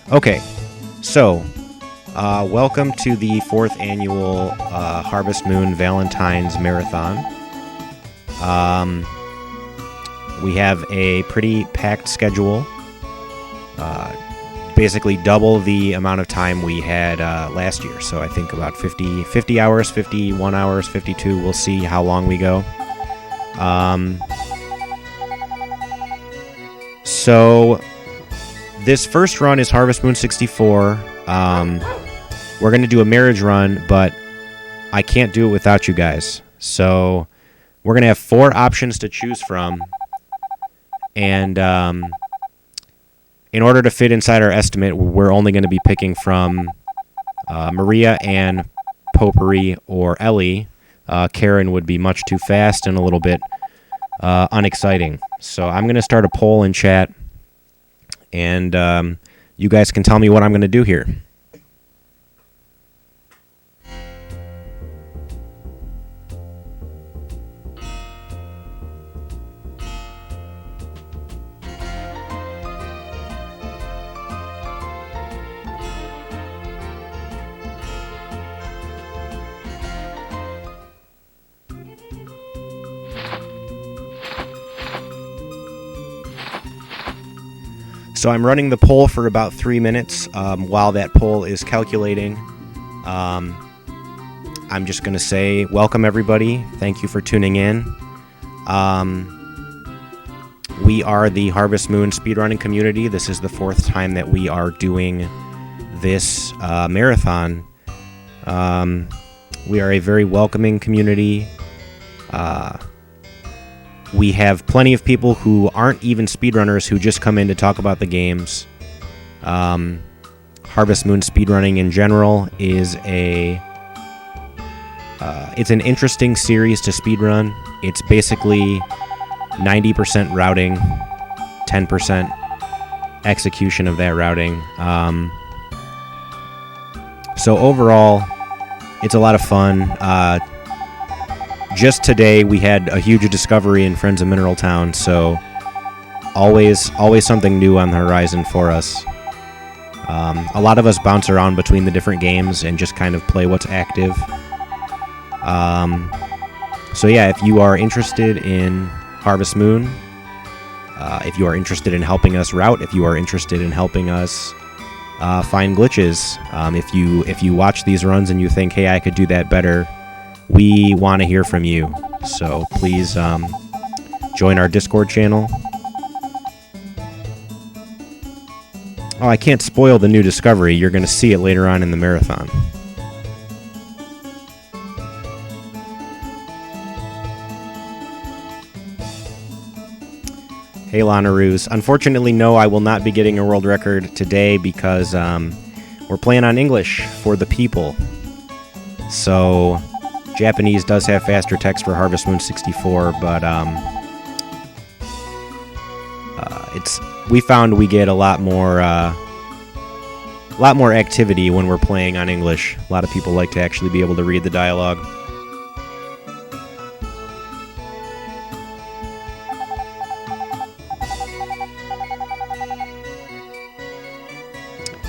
Okay, so welcome to the 4th annual Harvest Moon Valentine's Marathon. We have a pretty packed schedule, basically double the amount of time we had last year. So I think about 50 hours, 51 hours, 52. We'll see how long we go. So this first run is Harvest Moon 64. We're going to do a marriage run, but I can't do it without you guys. So we're going to have 4 options to choose from. And in order to fit inside our estimate, we're only going to be picking from Maria, Ann, Potpourri, or Ellie. Karen would be much too fast and a little bit unexciting. So I'm going to start a poll in chat, and you guys can tell me what I'm going to do here. So I'm running the poll for about 3 minutes. While that poll is calculating, I'm just going to say welcome, everybody. Thank you for tuning in. We are the Harvest Moon speedrunning community. This is the 4th time that we are doing this marathon. We are a very welcoming community. We have plenty of people who aren't even speedrunners who just come in to talk about the games. Harvest Moon speedrunning in general is it's an interesting series to speedrun. It's basically 90% routing, 10% execution of that routing. So overall, it's a lot of fun. Just today, we had a huge discovery in Friends of Mineral Town, so always something new on the horizon for us. A lot of us bounce around between the different games and just kind of play what's active. So yeah, if you are interested in Harvest Moon, if you are interested in helping us route, if you are interested in helping us find glitches, if you watch these runs and you think, hey, I could do that better, we want to hear from you. So please join our Discord channel. Oh, I can't spoil the new discovery. You're going to see it later on in the marathon. Hey, Lanaroos. Unfortunately, no, I will not be getting a world record today because we're playing on English for the people. So Japanese does have faster text for Harvest Moon 64, but we found we get a lot more activity when we're playing on English. A lot of people like to actually be able to read the dialogue.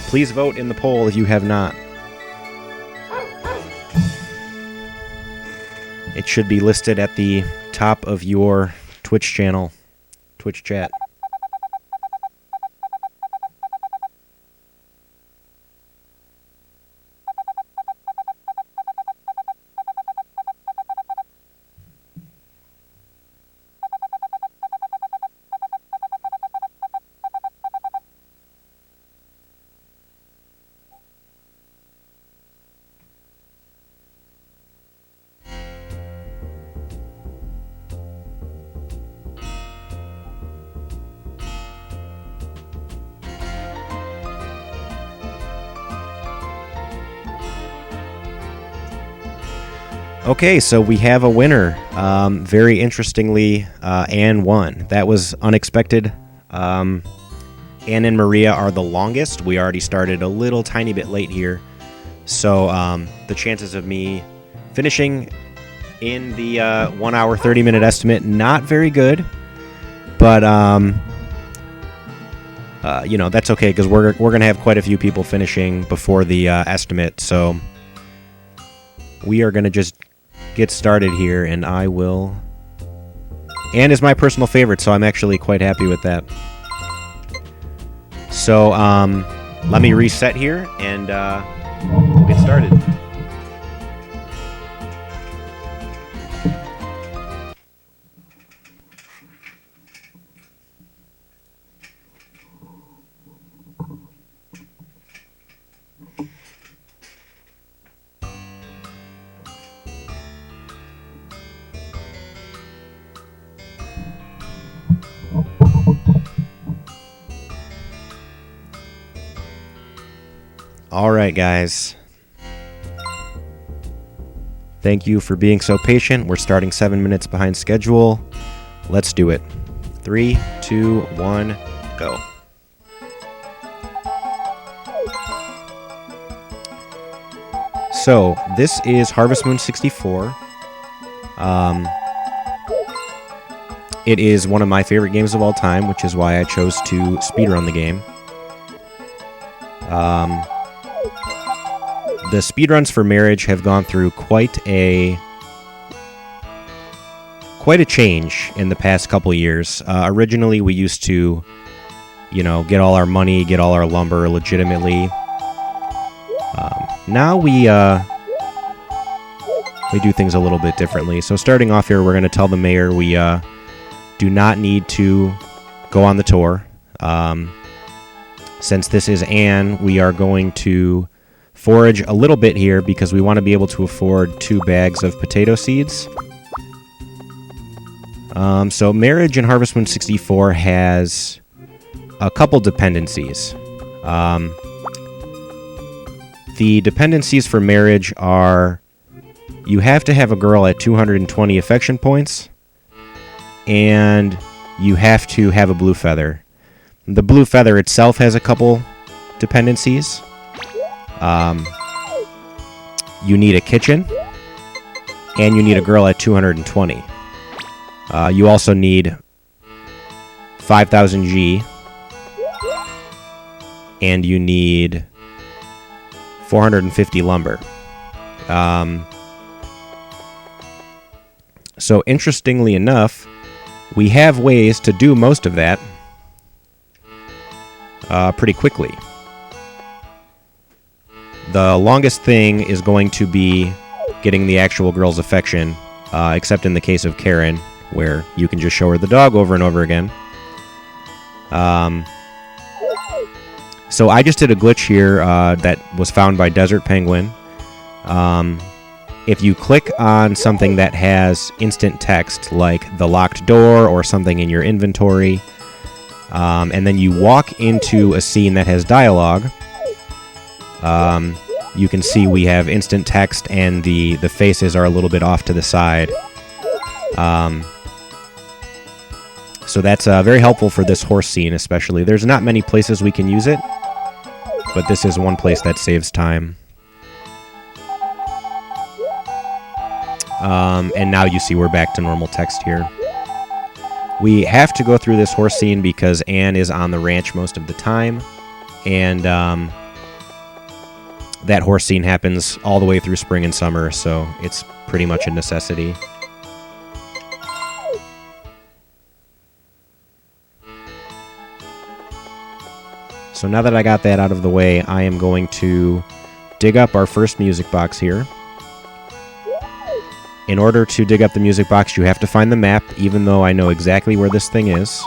Please vote in the poll if you have not. It should be listed at the top of your Twitch channel, Twitch chat. Okay, so we have a winner. Very interestingly, Anne won. That was unexpected. Anne and Maria are the longest. We already started a little tiny bit late here. So the chances of me finishing in the 1 hour, 30-minute estimate, not very good. But that's okay because we're gonna have quite a few people finishing before the estimate. So we are gonna just get started here, and I will. Anne is my personal favorite, so I'm actually quite happy with that. So let me reset here, and we'll get started. All right, guys. Thank you for being so patient. We're starting 7 minutes behind schedule. Let's do it. 3, 2, 1, go. So, this is Harvest Moon 64. It is one of my favorite games of all time, which is why I chose to speedrun the game. The speedruns for Marriage have gone through quite a change in the past couple years. Originally, we used to, get all our money, get all our lumber legitimately. Now we do things a little bit differently. So starting off here, we're going to tell the mayor we do not need to go on the tour. Since this is Anne, we are going to forage a little bit here because we want to be able to afford 2 bags of potato seeds. So Marriage in Harvest Moon 64 has a couple dependencies. The dependencies for Marriage are you have to have a girl at 220 affection points, and you have to have a blue feather. The blue feather itself has a couple dependencies. You need a kitchen, and you need a girl at 220. You also need 5,000 G, and you need 450 lumber. So interestingly enough, we have ways to do most of that pretty quickly. The longest thing is going to be getting the actual girl's affection, except in the case of Karen, where you can just show her the dog over and over again. So I just did a glitch here that was found by Desert Penguin. If you click on something that has instant text, like the locked door or something in your inventory, and then you walk into a scene that has dialogue, you can see we have instant text and the faces are a little bit off to the side. So that's very helpful for this horse scene especially. There's not many places we can use it, but this is one place that saves time. And now you see we're back to normal text here. We have to go through this horse scene because Anne is on the ranch most of the time, and that horse scene happens all the way through spring and summer, so it's pretty much a necessity. So now that I got that out of the way, I am going to dig up our first music box here. In order to dig up the music box, you have to find the map, even though I know exactly where this thing is.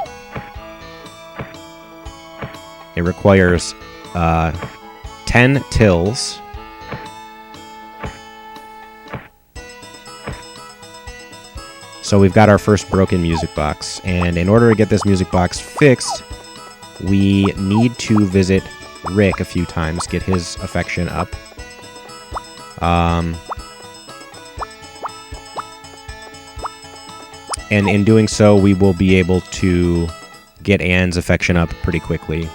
It requires 10 tills. So we've got our first broken music box, and in order to get this music box fixed, we need to visit Rick a few times, get his affection up. And in doing so, we will be able to get Anne's affection up pretty quickly.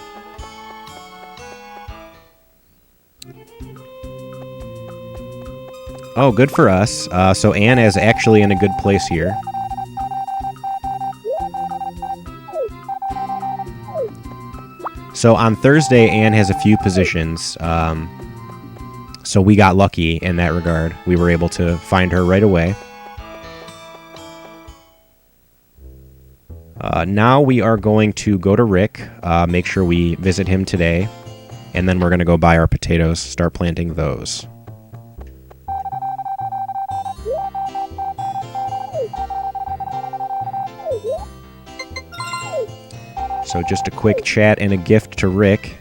Oh, good for us. So Anne is actually in a good place here. So on Thursday, Anne has a few positions. So we got lucky in that regard. We were able to find her right away. Now we are going to go to Rick, make sure we visit him today, and then we're going to go buy our potatoes, start planting those. So just a quick chat and a gift to Rick.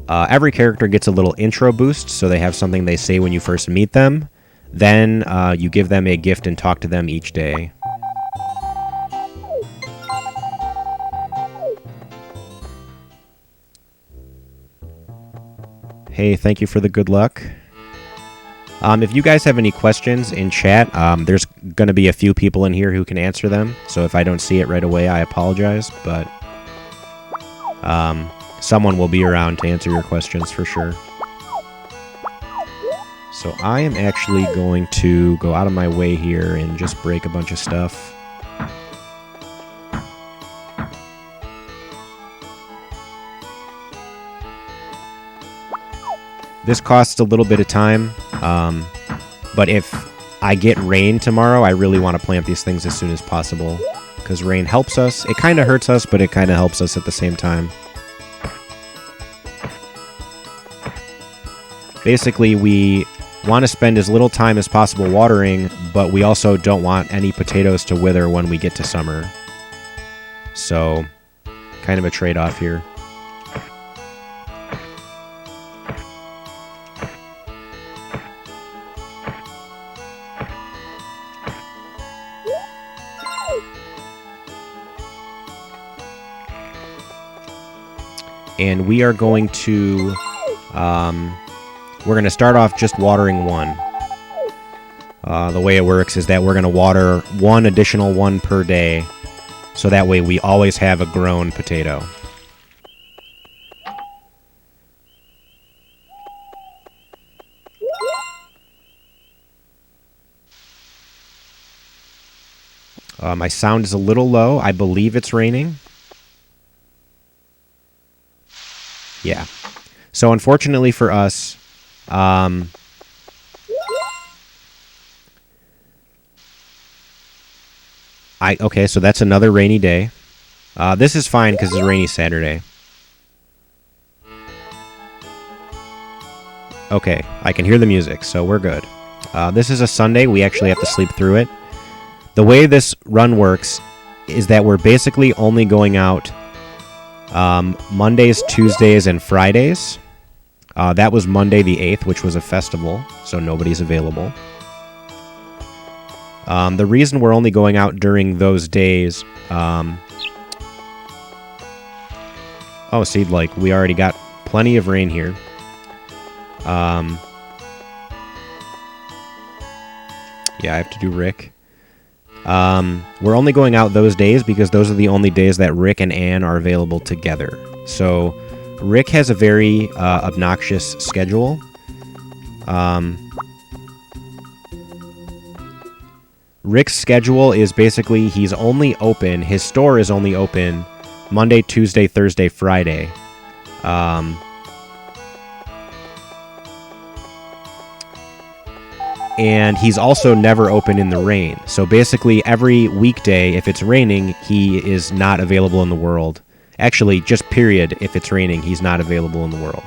Every character gets a little intro boost, so they have something they say when you first meet them. Then you give them a gift and talk to them each day. Hey, thank you for the good luck. If you guys have any questions in chat, there's going to be a few people in here who can answer them. So if I don't see it right away, I apologize. But someone will be around to answer your questions for sure. So I am actually going to go out of my way here and just break a bunch of stuff. This costs a little bit of time, but if I get rain tomorrow, I really want to plant these things as soon as possible, because rain helps us. It kind of hurts us, but it kind of helps us at the same time. Basically, we want to spend as little time as possible watering, but we also don't want any potatoes to wither when we get to summer. So, kind of a trade-off here. And we are going to, we're going to start off just watering one. The way it works is that we're going to water one additional one per day, so that way we always have a grown potato. My sound is a little low. I believe it's raining. Yeah. So unfortunately for us, okay, so that's another rainy day. This is fine because it's a rainy Saturday. Okay, I can hear the music, so we're good. This is a Sunday. We actually have to sleep through it. The way this run works is that we're basically only going out Mondays, Tuesdays, and Fridays. That was Monday the 8th, which was a festival, so nobody's available. The reason we're only going out during those days... oh, see, like, we already got plenty of rain here. Yeah, I have to do Rick. We're only going out those days because those are the only days that Rick and Anne are available together. So Rick has a very obnoxious schedule. Rick's schedule is basically he's only open, his store is only open Monday, Tuesday, Thursday, Friday. And he's also never open in the rain. So basically every weekday, if it's raining, he is not available in the world. Actually, just period, if it's raining, he's not available in the world.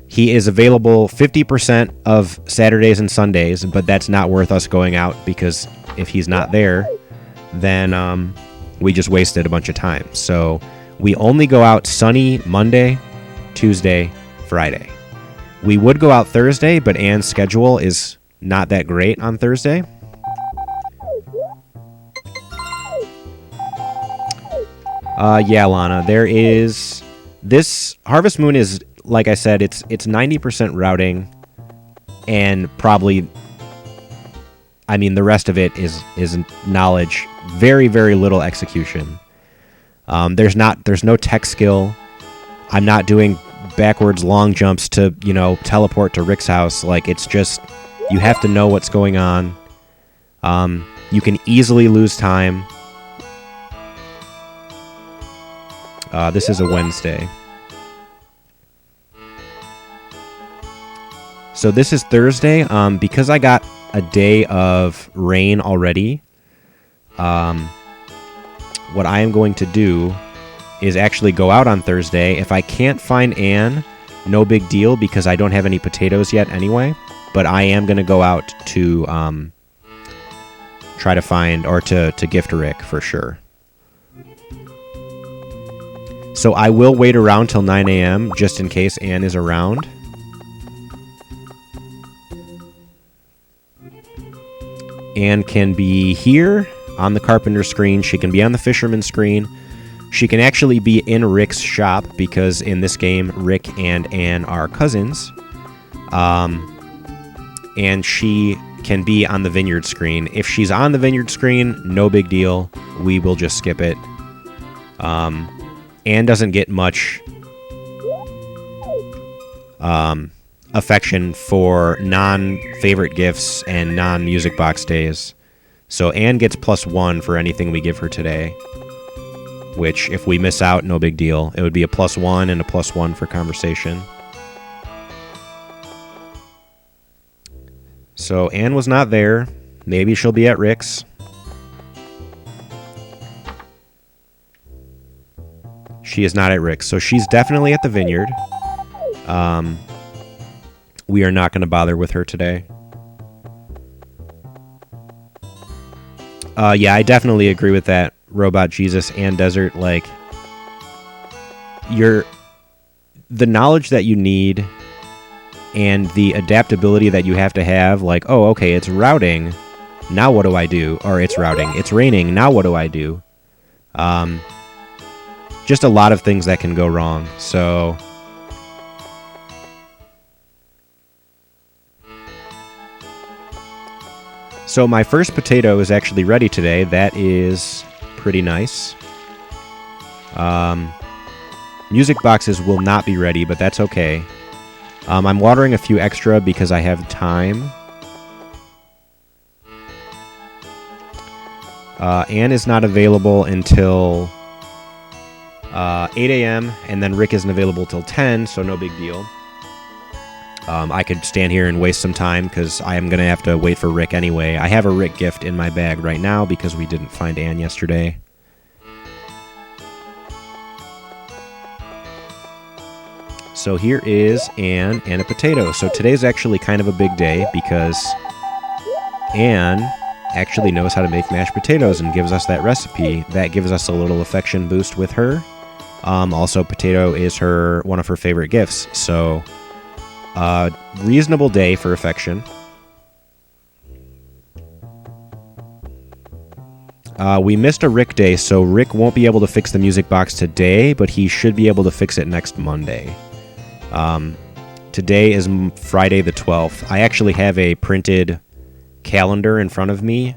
He is available 50% of Saturdays and Sundays, but that's not worth us going out because if he's not there, then we just wasted a bunch of time. So we only go out sunny Monday, Tuesday, Friday. We would go out Thursday, but Anne's schedule is not that great on Thursday. Yeah, Lana, there is... This Harvest Moon is, like I said, it's 90% routing, and probably... I mean, the rest of it is knowledge. Very, very little execution. There's no tech skill. I'm not doing backwards long jumps to, teleport to Rick's house. Like, it's just, you have to know what's going on. You can easily lose time. This is a Wednesday. So this is Thursday. Because I got a day of rain already, what I am going to do is actually go out on Thursday. If I can't find Anne, no big deal, because I don't have any potatoes yet anyway. But I am going to go out to try to find, or to gift Rick for sure. So I will wait around till 9 a.m. just in case Anne is around. Anne can be here on the carpenter screen. She can be on the fisherman screen. She can actually be in Rick's shop, because in this game, Rick and Anne are cousins. And she can be on the vineyard screen. If she's on the vineyard screen, no big deal. We will just skip it. Anne doesn't get much affection for non-favorite gifts and non-music box days. So Anne gets +1 for anything we give her today. Which, if we miss out, no big deal. It would be a +1 and a +1 for conversation. So Anne was not there. Maybe she'll be at Rick's. She is not at Rick's. So she's definitely at the vineyard. We are not going to bother with her today. Yeah, I definitely agree with that, Robot Jesus and Desert. Like, the knowledge that you need and the adaptability that you have to have, like, oh, okay, it's routing, now what do I do? Or it's routing, it's raining, now what do I do? Just a lot of things that can go wrong. So my first potato is actually ready today. That is pretty nice. Music boxes will not be ready, but that's okay. I'm watering a few extra because I have time. Anne is not available until 8 a.m., and then Rick isn't available till 10, so no big deal. I could stand here and waste some time because I am going to have to wait for Rick anyway. I have a Rick gift in my bag right now because we didn't find Anne yesterday. So here is Anne and a potato. So today's actually kind of a big day because Anne actually knows how to make mashed potatoes and gives us that recipe. That gives us a little affection boost with her. Also, potato is one of her favorite gifts. So, reasonable day for affection. We missed a Rick day, so Rick won't be able to fix the music box today, but he should be able to fix it next Monday. Today is Friday the 12th. I actually have a printed calendar in front of me,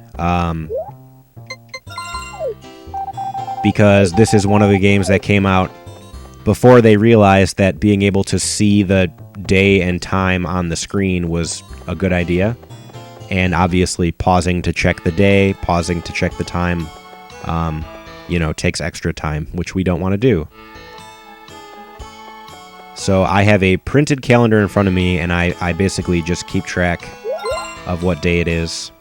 because this is one of the games that came out before they realized that being able to see the day and time on the screen was a good idea. And obviously pausing to check the day, pausing to check the time, takes extra time, which we don't want to do. So I have a printed calendar in front of me, and I basically just keep track of what day it is.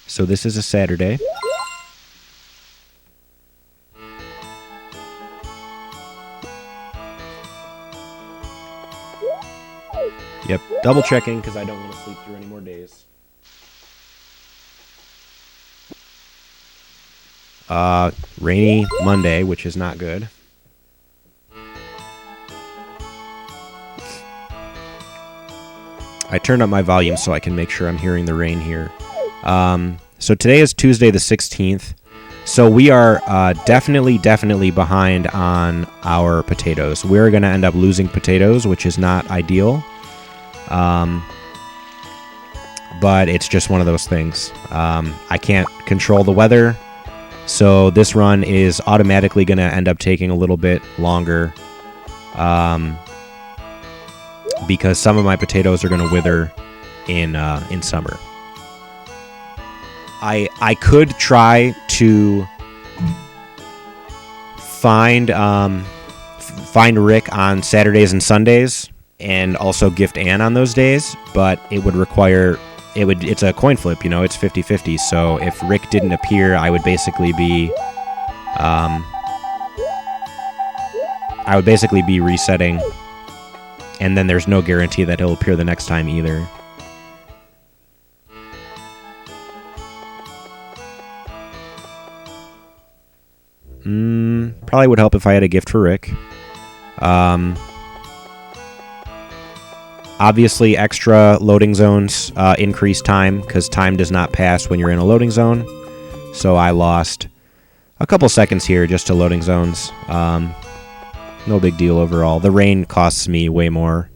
So this is a Saturday. Yep, double checking because I don't want to sleep through any more days. Rainy Monday, which is not good. I turned up my volume so I can make sure I'm hearing the rain here. So today is Tuesday the 16th. So we are definitely behind on our potatoes. We're going to end up losing potatoes, which is not ideal. But it's just one of those things. I can't control the weather. So this run is automatically going to end up taking a little bit longer. Because some of my potatoes are going to wither in summer. I could try to find Rick on Saturdays and Sundays, and also gift Ann on those days, but it would require it's a coin flip, it's 50-50. So if Rick didn't appear, I would basically be resetting, and then there's no guarantee that he'll appear the next time either. Probably would help if I had a gift for Rick. Obviously, extra loading zones increase time, because time does not pass when you're in a loading zone. So I lost a couple seconds here just to loading zones. No big deal overall. The rain costs me way more.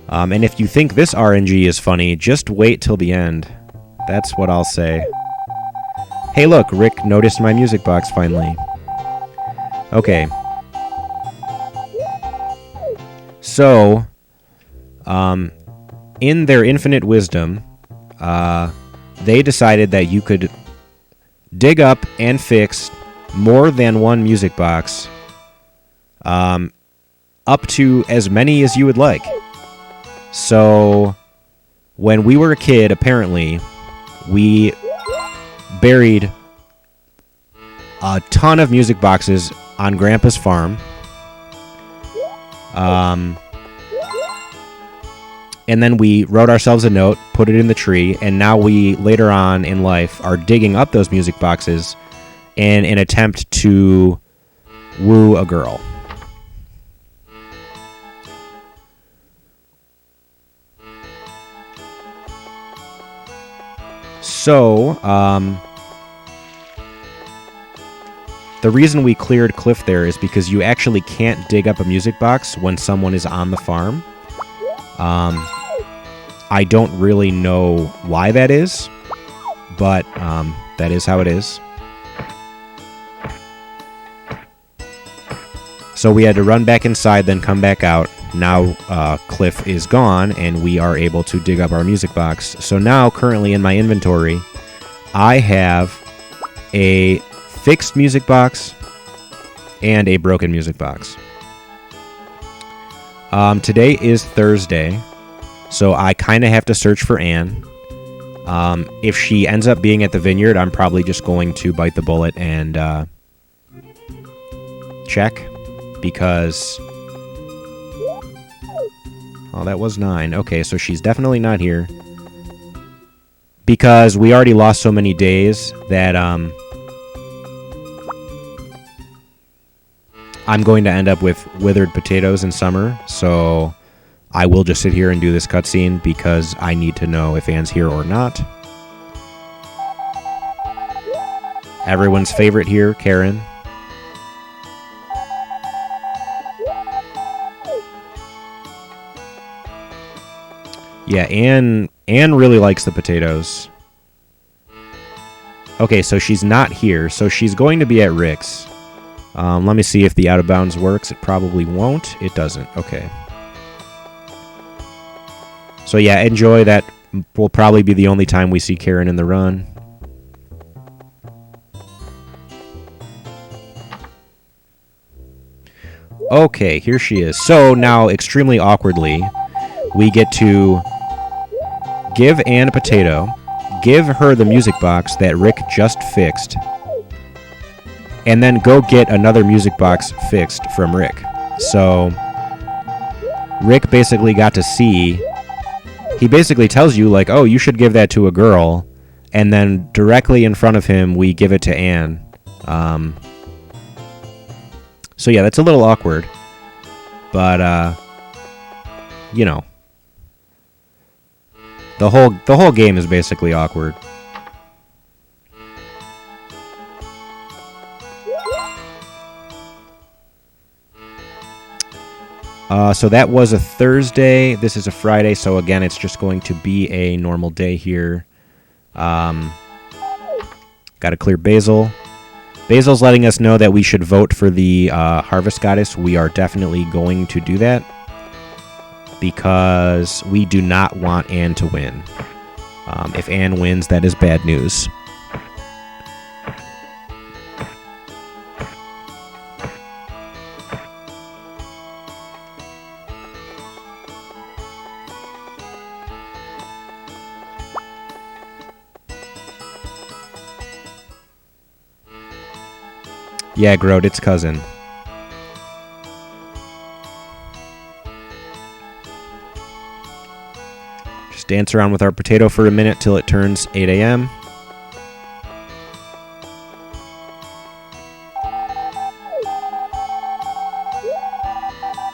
And if you think this RNG is funny, just wait till the end. That's what I'll say. Hey look, Rick noticed my music box finally. Okay. So, in their infinite wisdom, they decided that you could dig up and fix more than one music box, up to as many as you would like. So, when we were a kid, apparently, we buried a ton of music boxes on Grandpa's farm. And then we wrote ourselves a note, put it in the tree, and now we, later on in life, are digging up those music boxes in an attempt to woo a girl. So, the reason we cleared Cliff there is because you actually can't dig up a music box when someone is on the farm. I don't really know why that is, but that is how it is. So we had to run back inside, then come back out. Now Cliff is gone, and we are able to dig up our music box. So now, currently in my inventory, I have a fixed music box and a broken music box. Today is Thursday, so I kind of have to search for Ann. If she ends up being at the vineyard, I'm probably just going to bite the bullet and check, because... Oh, that was 9. Okay, so she's definitely not here. Because we already lost so many days that I'm going to end up with withered potatoes in summer, so I will just sit here and do this cutscene because I need to know if Anne's here or not. Everyone's favorite here, Karen. Yeah, Anne really likes the potatoes. Okay, so she's not here, so she's going to be at Rick's. Let me see if the out of bounds works. It probably won't. It doesn't. Okay. So yeah, enjoy. That will probably be the only time we see Karen in the run. Okay, here she is. So now, extremely awkwardly, we get to give Anne a potato, give her the music box that Rick just fixed, and then go get another music box fixed from Rick. So Rick basically got to see... He basically tells you, like, oh, you should give that to a girl, and then directly in front of him, we give it to Anne. So yeah, that's a little awkward. But, you know... The whole game is basically awkward. So that was a Thursday. This is a Friday, so again, it's just going to be a normal day here. Got to clear Basil. Basil's letting us know that we should vote for the Harvest Goddess. We are definitely going to do that, because we do not want Anne to win. If Anne wins, that is bad news. Yeah, Groat, it's cousin. Just dance around with our potato for a minute till it turns 8 a.m.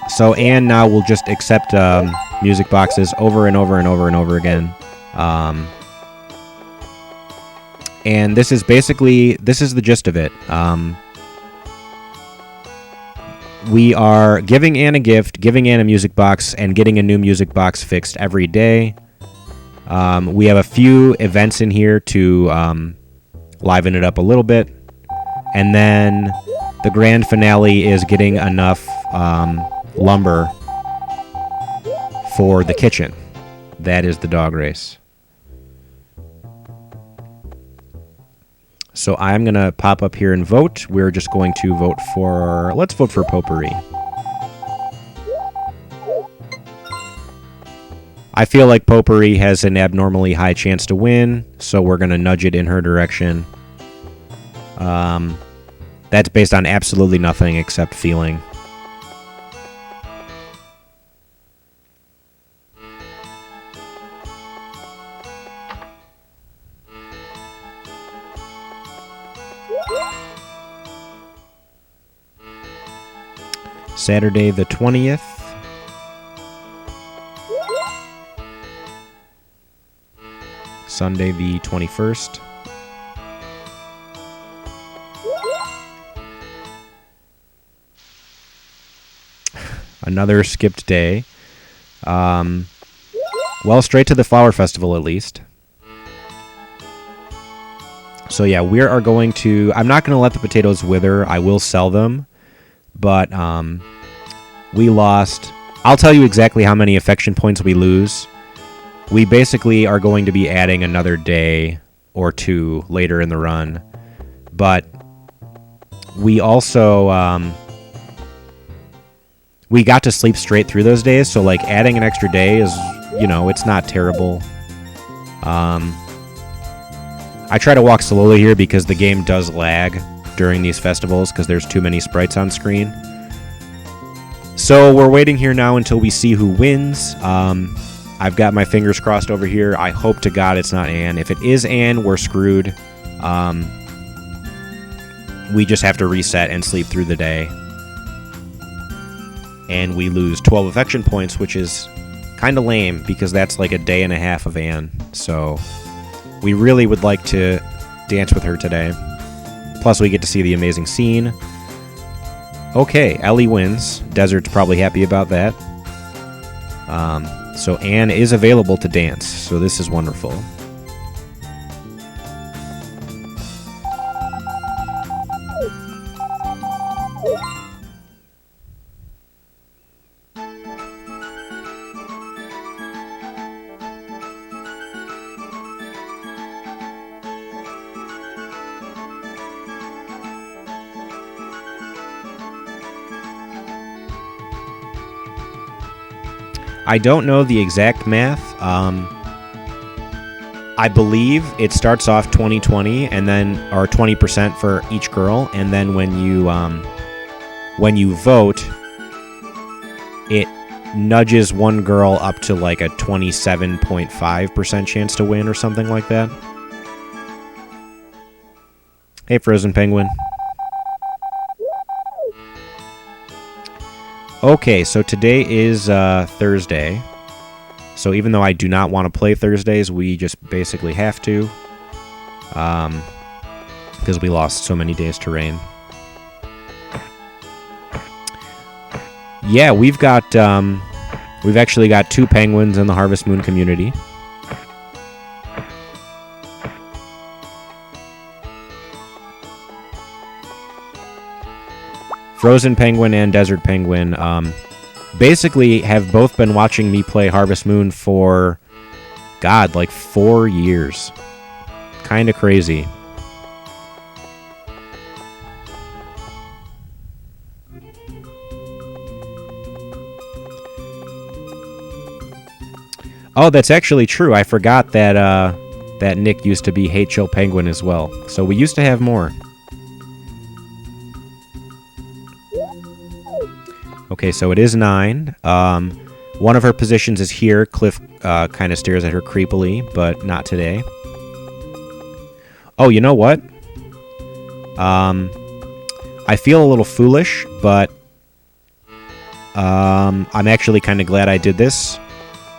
So Anne now will just accept music boxes over and over and over and over again. And this is the gist of it. We are giving Anne a gift, giving Anne a music box, and getting a new music box fixed every day. We have a few events in here to liven it up a little bit. And then the grand finale is getting enough lumber for the kitchen. That is the dog race. So I'm going to pop up here and vote. We're just going to vote for... Let's vote for Potpourri. I feel like Potpourri has an abnormally high chance to win, so we're going to nudge it in her direction. That's based on absolutely nothing except feeling. Saturday the 20th. Sunday the 21st. Another skipped day. Well, straight to the Flower Festival at least. So yeah, we are going to... I'm not going to let the potatoes wither. I will sell them. But we lost... I'll tell you exactly how many affection points we lose. We basically are going to be adding another day or two later in the run. But we also... we got to sleep straight through those days, so like adding an extra day is, you know, it's not terrible. I try to walk slowly here because the game does lag during these festivals because there's too many sprites on screen. So we're waiting here now until we see who wins. I've got my fingers crossed over here. I hope to God it's not Anne. If it is Anne, we're screwed. We just have to reset and sleep through the day. And we lose 12 affection points, which is kind of lame because that's like a day and a half of Anne. So we really would like to dance with her today. Plus, we get to see the amazing scene. Okay, Ellie wins. Desert's probably happy about that. So Anne is available to dance, so this is wonderful. I don't know the exact math. I believe it starts off 20-20 and then, or 20% for each girl, and then when you vote, it nudges one girl up to like a 27.5% chance to win or something like that. Hey, Frozen Penguin. Okay, so today is Thursday. So even though I do not want to play Thursdays, we just basically have to. Because we lost so many days to rain. Yeah, we've actually got 2 penguins in the Harvest Moon community. Frozen Penguin and Desert Penguin basically have both been watching me play Harvest Moon for God, like 4 years. Kind of crazy. Oh, that's actually true. I forgot that that Nick used to be Hate Chill Penguin as well. So we used to have more. Okay, so it is 9. One of her positions is here. Cliff kind of stares at her creepily, but not today. Oh, you know what? I feel a little foolish, but I'm actually kind of glad I did this.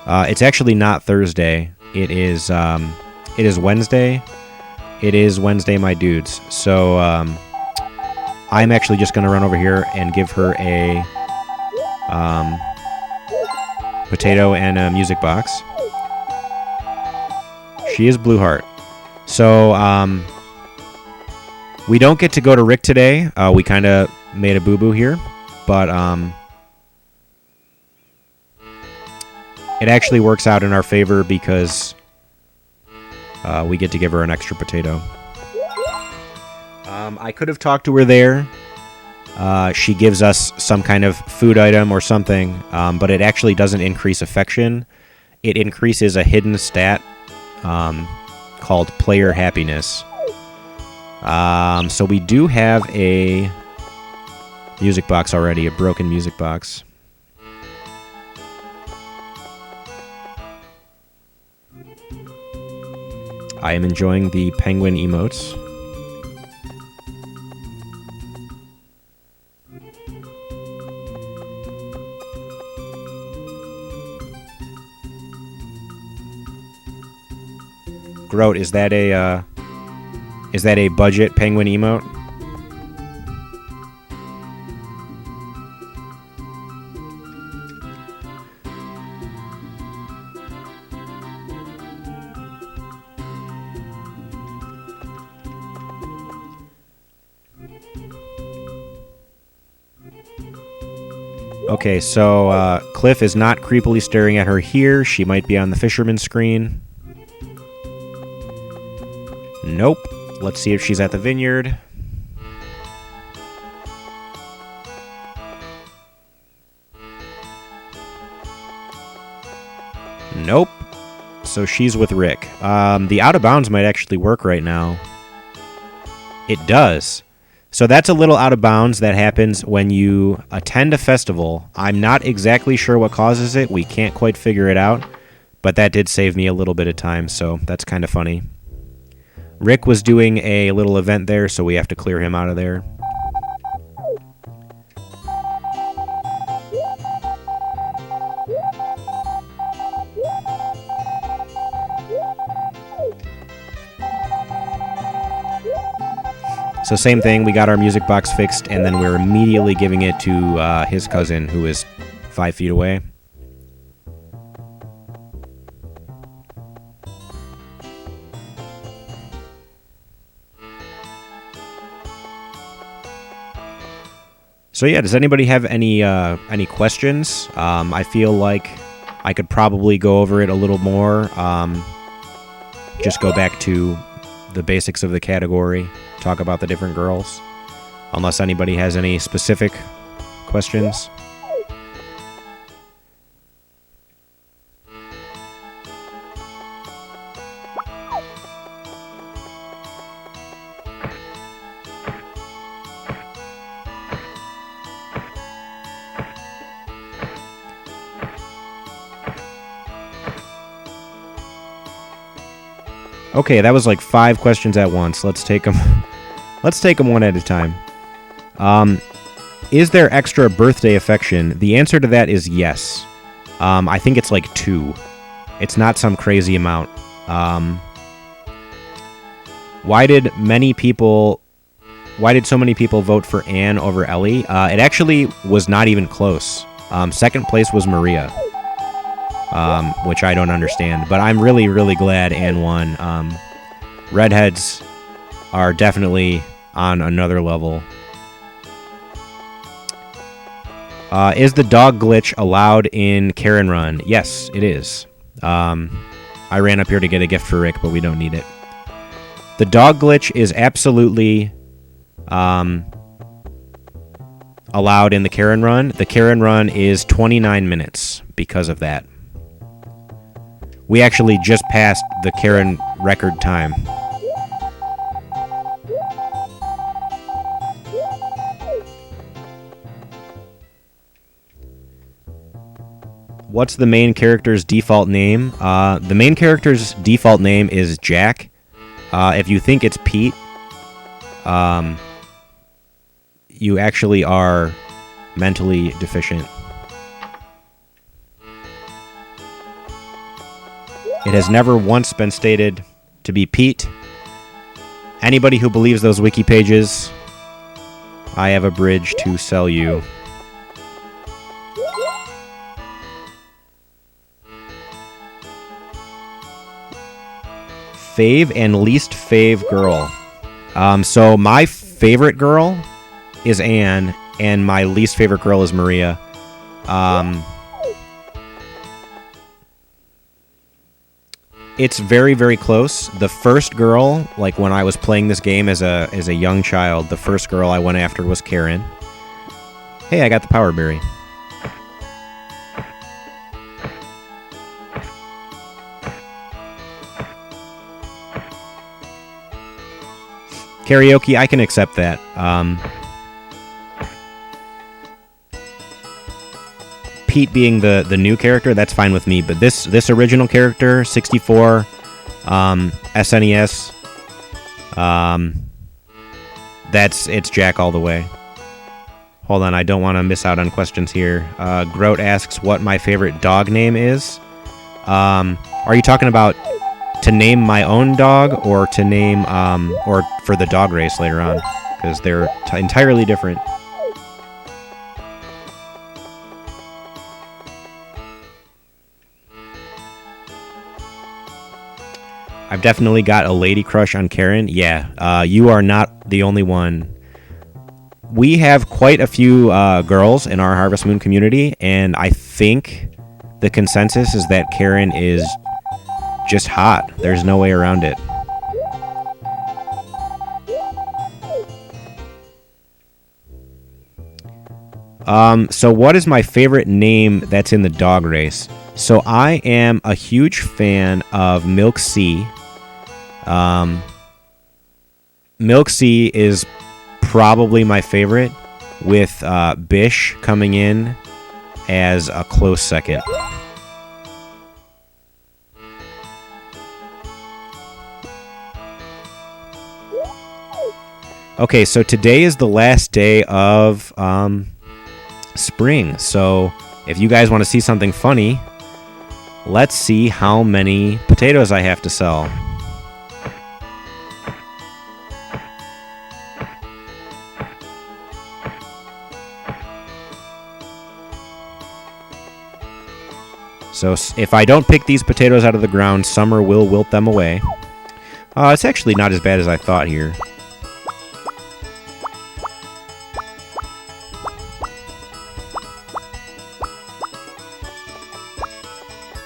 It's actually not Thursday. It is Wednesday. It is Wednesday, my dudes. So I'm actually just going to run over here and give her a potato and a music box. She is Blue Heart. So we don't get to go to Rick today. We kind of made a boo-boo here, but it actually works out in our favor because we get to give her an extra potato. I could have talked to her there. She gives us some kind of food item or something, but it actually doesn't increase affection. It increases a hidden stat called player happiness. So we do have a music box already, a broken music box. I am enjoying the penguin emotes. Groat, is that a budget penguin emote? Okay, so Cliff is not creepily staring at her here. She might be on the fisherman screen. Nope. Let's see if she's at the vineyard. Nope. So she's with Rick. The out of bounds might actually work right now. It does. So that's a little out of bounds that happens when you attend a festival. I'm not exactly sure what causes it. We can't quite figure it out. But that did save me a little bit of time, so that's kind of funny. Rick was doing a little event there, so we have to clear him out of there. So same thing, we got our music box fixed, and then we're immediately giving it to his cousin, who is 5 feet away. So yeah, does anybody have any questions? I feel like I could probably go over it a little more. Just go back to the basics of the category, talk about the different girls, unless anybody has any specific questions. Okay, that was like 5 questions at once. Let's take them. Let's take them one at a time. Is there extra birthday affection? The answer to that is yes. I think it's like 2. It's not some crazy amount. Why did so many people vote for Anne over Ellie? It actually was not even close. Second place was Maria. Which I don't understand, but I'm really, really glad Anne won. Redheads are definitely on another level. Is the dog glitch allowed in Karen Run? Yes, it is. I I ran up here to get a gift for Rick, but we don't need it. The dog glitch is absolutely allowed in the Karen run. The Karen run is 29 minutes because of that. We actually just passed the Karen record time. What's the main character's default name? The main character's default name is Jack. If you think it's Pete, you actually are mentally deficient. It has never once been stated to be Pete. Anybody who believes those wiki pages, I have a bridge to sell you. Fave and least fave girl. So my favorite girl is Anne, and my least favorite girl is Maria. It's very, very close. The first girl, like when I was playing this game as a young child, the first girl I went after was Karen. Hey, I got the power berry. Karaoke, I can accept that. Pete being the new character, that's fine with me. But this original character, 64, SNES, it's Jack all the way. Hold on, I don't want to miss out on questions here. Groat asks what my favorite dog name is. Are you talking about to name my own dog, or to name, or for the dog race later on? Because they're entirely different. I've definitely got a lady crush on Karen. Yeah, you are not the only one. We have quite a few girls in our Harvest Moon community, and I think the consensus is that Karen is just hot. There's no way around it. So what is my favorite name that's in the dog race? So I am a huge fan of Milk C. Milk C is probably my favorite, with Bish coming in as a close second. Okay, so today is the last day of spring. So if you guys want to see something funny, let's see how many potatoes I have to sell. So if I don't pick these potatoes out of the ground, summer will wilt them away. It's actually not as bad as I thought here.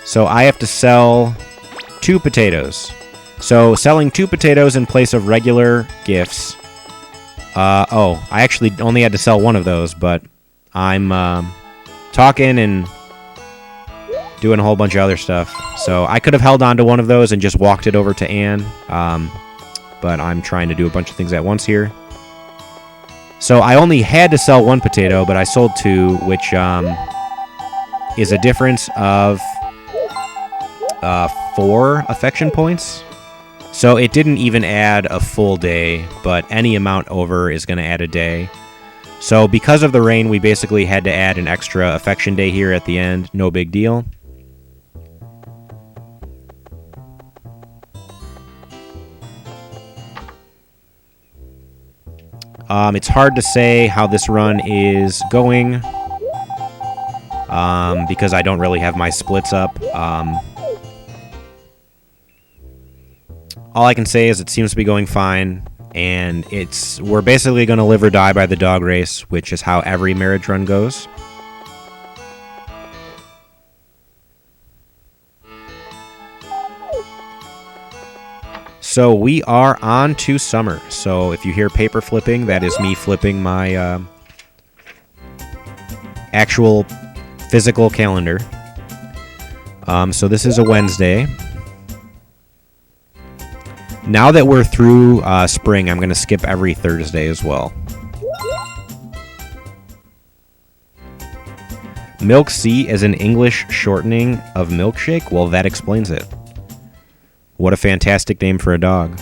So I have to sell 2 potatoes. So selling 2 potatoes in place of regular gifts. I actually only had to sell 1 of those, but I'm talking and doing a whole bunch of other stuff. So I could have held on to 1 of those and just walked it over to Anne. But I'm trying to do a bunch of things at once here. So I only had to sell 1 potato, but I sold 2, which is a difference of 4 affection points. So it didn't even add a full day, but any amount over is going to add a day. So because of the rain, we basically had to add an extra affection day here at the end. No big deal. It's hard to say how this run is going because I don't really have my splits up. All I can say is it seems to be going fine, and we're basically going to live or die by the dog race, which is how every marriage run goes. So we are on to summer. So if you hear paper flipping, that is me flipping my actual physical calendar. So this is a Wednesday. Now that we're through spring, I'm going to skip every Thursday as well. Milk C is an English shortening of milkshake? Well, that explains it. What a fantastic name for a dog.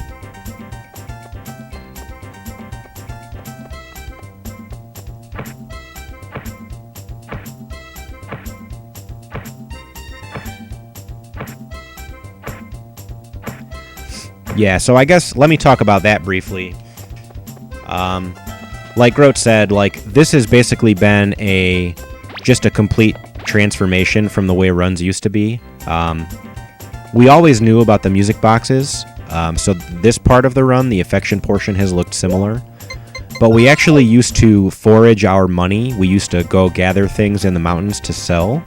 Yeah, so I guess let me talk about that briefly. Like Grote said, like this has basically been just a complete transformation from the way runs used to be. We always knew about the music boxes, so this part of the run, the affection portion, has looked similar. But we actually used to forage our money. We used to go gather things in the mountains to sell,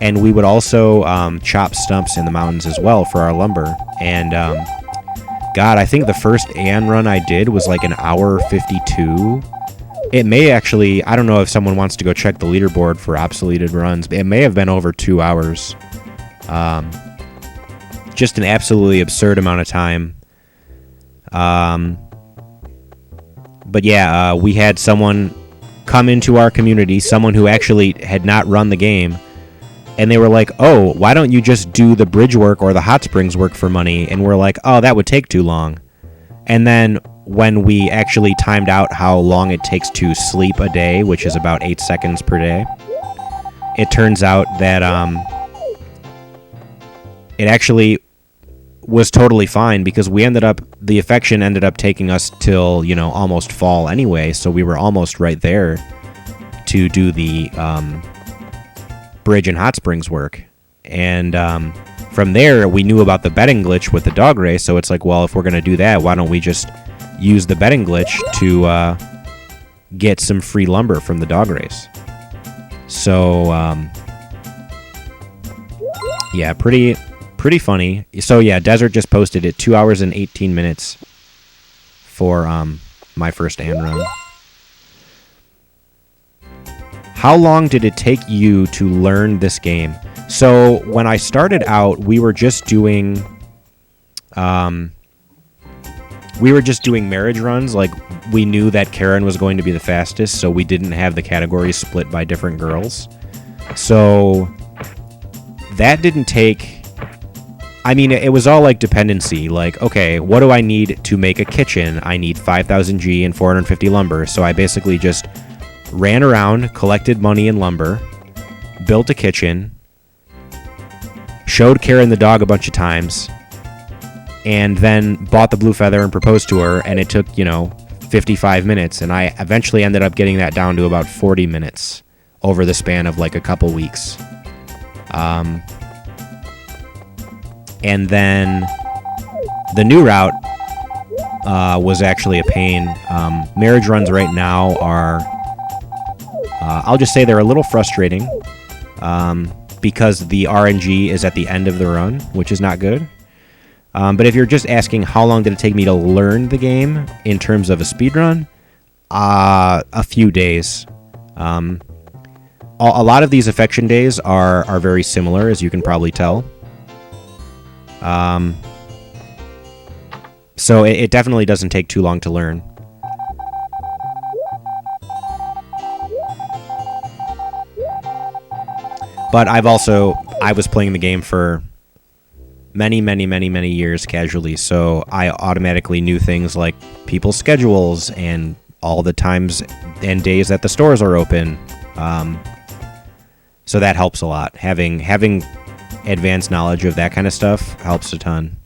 and we would also chop stumps in the mountains as well for our lumber. And God, I think the first AN run I did was like an hour 52. It may actually, I don't know if someone wants to go check the leaderboard for obsoleted runs, but it may have been over 2 hours. Just an absolutely absurd amount of time. But yeah, we had someone come into our community, someone who actually had not run the game, and they were like, oh, why don't you just do the bridge work or the hot springs work for money? And we're like, oh, that would take too long. And then when we actually timed out how long it takes to sleep a day, which is about 8 seconds per day, it turns out that it actually was totally fine, because the affection ended up taking us till, almost fall anyway, so we were almost right there to do the bridge and hot springs work. And from there, we knew about the betting glitch with the dog race, so it's like, well, if we're going to do that, why don't we just use the betting glitch to get some free lumber from the dog race? So, yeah, pretty funny. So yeah, Desert just posted it, 2 hours and 18 minutes for my first AN run. How long did it take you to learn this game? So when I started out, we were just doing marriage runs. Like, we knew that Karen was going to be the fastest, so we didn't have the categories split by different girls. So that didn't take... I mean, it was all like dependency. Like, okay, what do I need to make a kitchen? I need 5,000 G and 450 lumber. So I basically just ran around, collected money and lumber, built a kitchen, showed Karen the dog a bunch of times, and then bought the blue feather and proposed to her, and it took, 55 minutes, and I eventually ended up getting that down to about 40 minutes over the span of like a couple weeks. And then the new route was actually a pain. Marriage runs right now are, I'll just say they're a little frustrating, because the RNG is at the end of the run, which is not good. But if you're just asking how long did it take me to learn the game in terms of a speed run, a few days. A lot of these affection days are very similar, as you can probably tell. So it definitely doesn't take too long to learn. But I was playing the game for many years casually, so I automatically knew things like people's schedules and all the times and days that the stores are open. So that helps a lot. Having advanced knowledge of that kind of stuff helps a ton.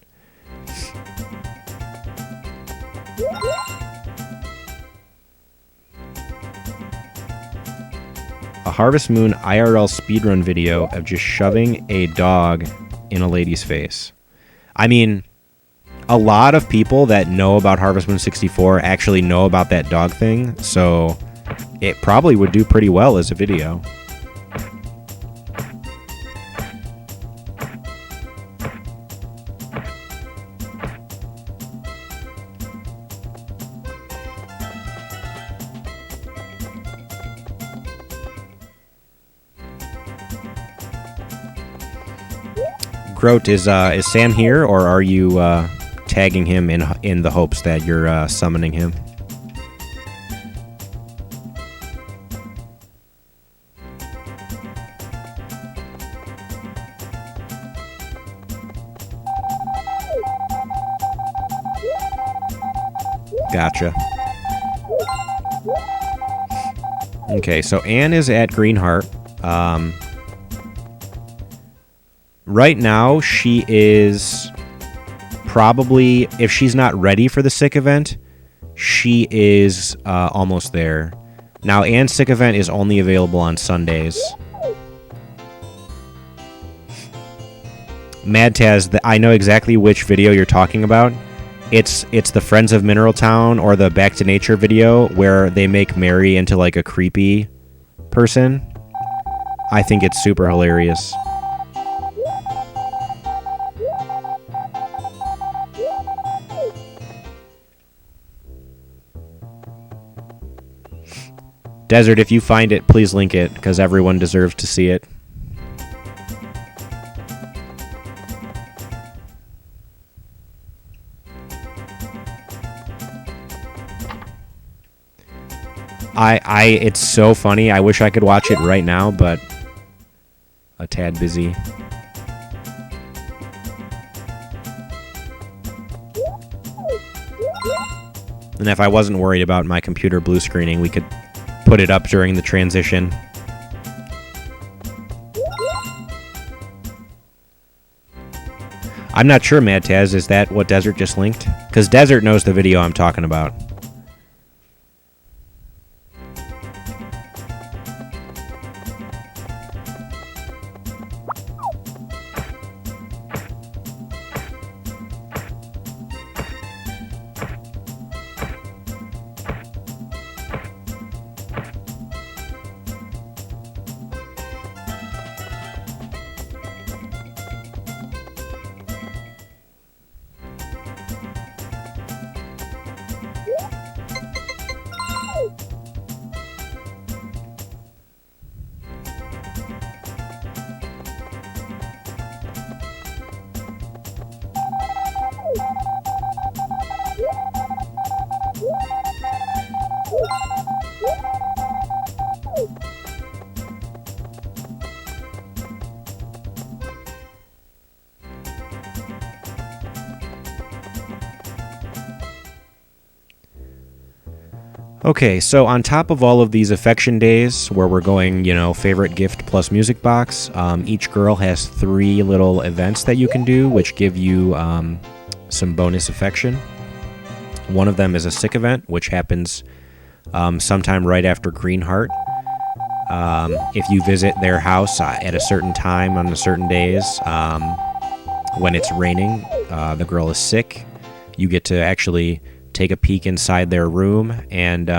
A Harvest Moon IRL speedrun video of just shoving a dog in a lady's face. I mean, a lot of people that know about Harvest Moon 64 actually know about that dog thing, so it probably would do pretty well as a video. Croat, is Sam here, or are you tagging him in the hopes that you're summoning him? Gotcha. Okay, so Anne is at Greenheart. Right now, she is probably, if she's not ready for the sick event, she is almost there. Now, Anne's sick event is only available on Sundays. Mad Taz, I know exactly which video you're talking about. It's the Friends of Mineral Town or the Back to Nature video where they make Mary into like a creepy person. I think it's super hilarious. Desert, if you find it, please link it, because everyone deserves to see it. It's so funny. I wish I could watch it right now, but a tad busy. And if I wasn't worried about my computer blue screening, we could put it up during the transition. I'm not sure, Mad Taz, is that what Desert just linked? Because Desert knows the video I'm talking about. Okay, so on top of all of these affection days where we're going, favorite gift plus music box, each girl has 3 little events that you can do, which give you some bonus affection. One of them is a sick event, which happens sometime right after Greenheart. If you visit their house at a certain time on certain days, when it's raining, the girl is sick, you get to actually take a peek inside their room, and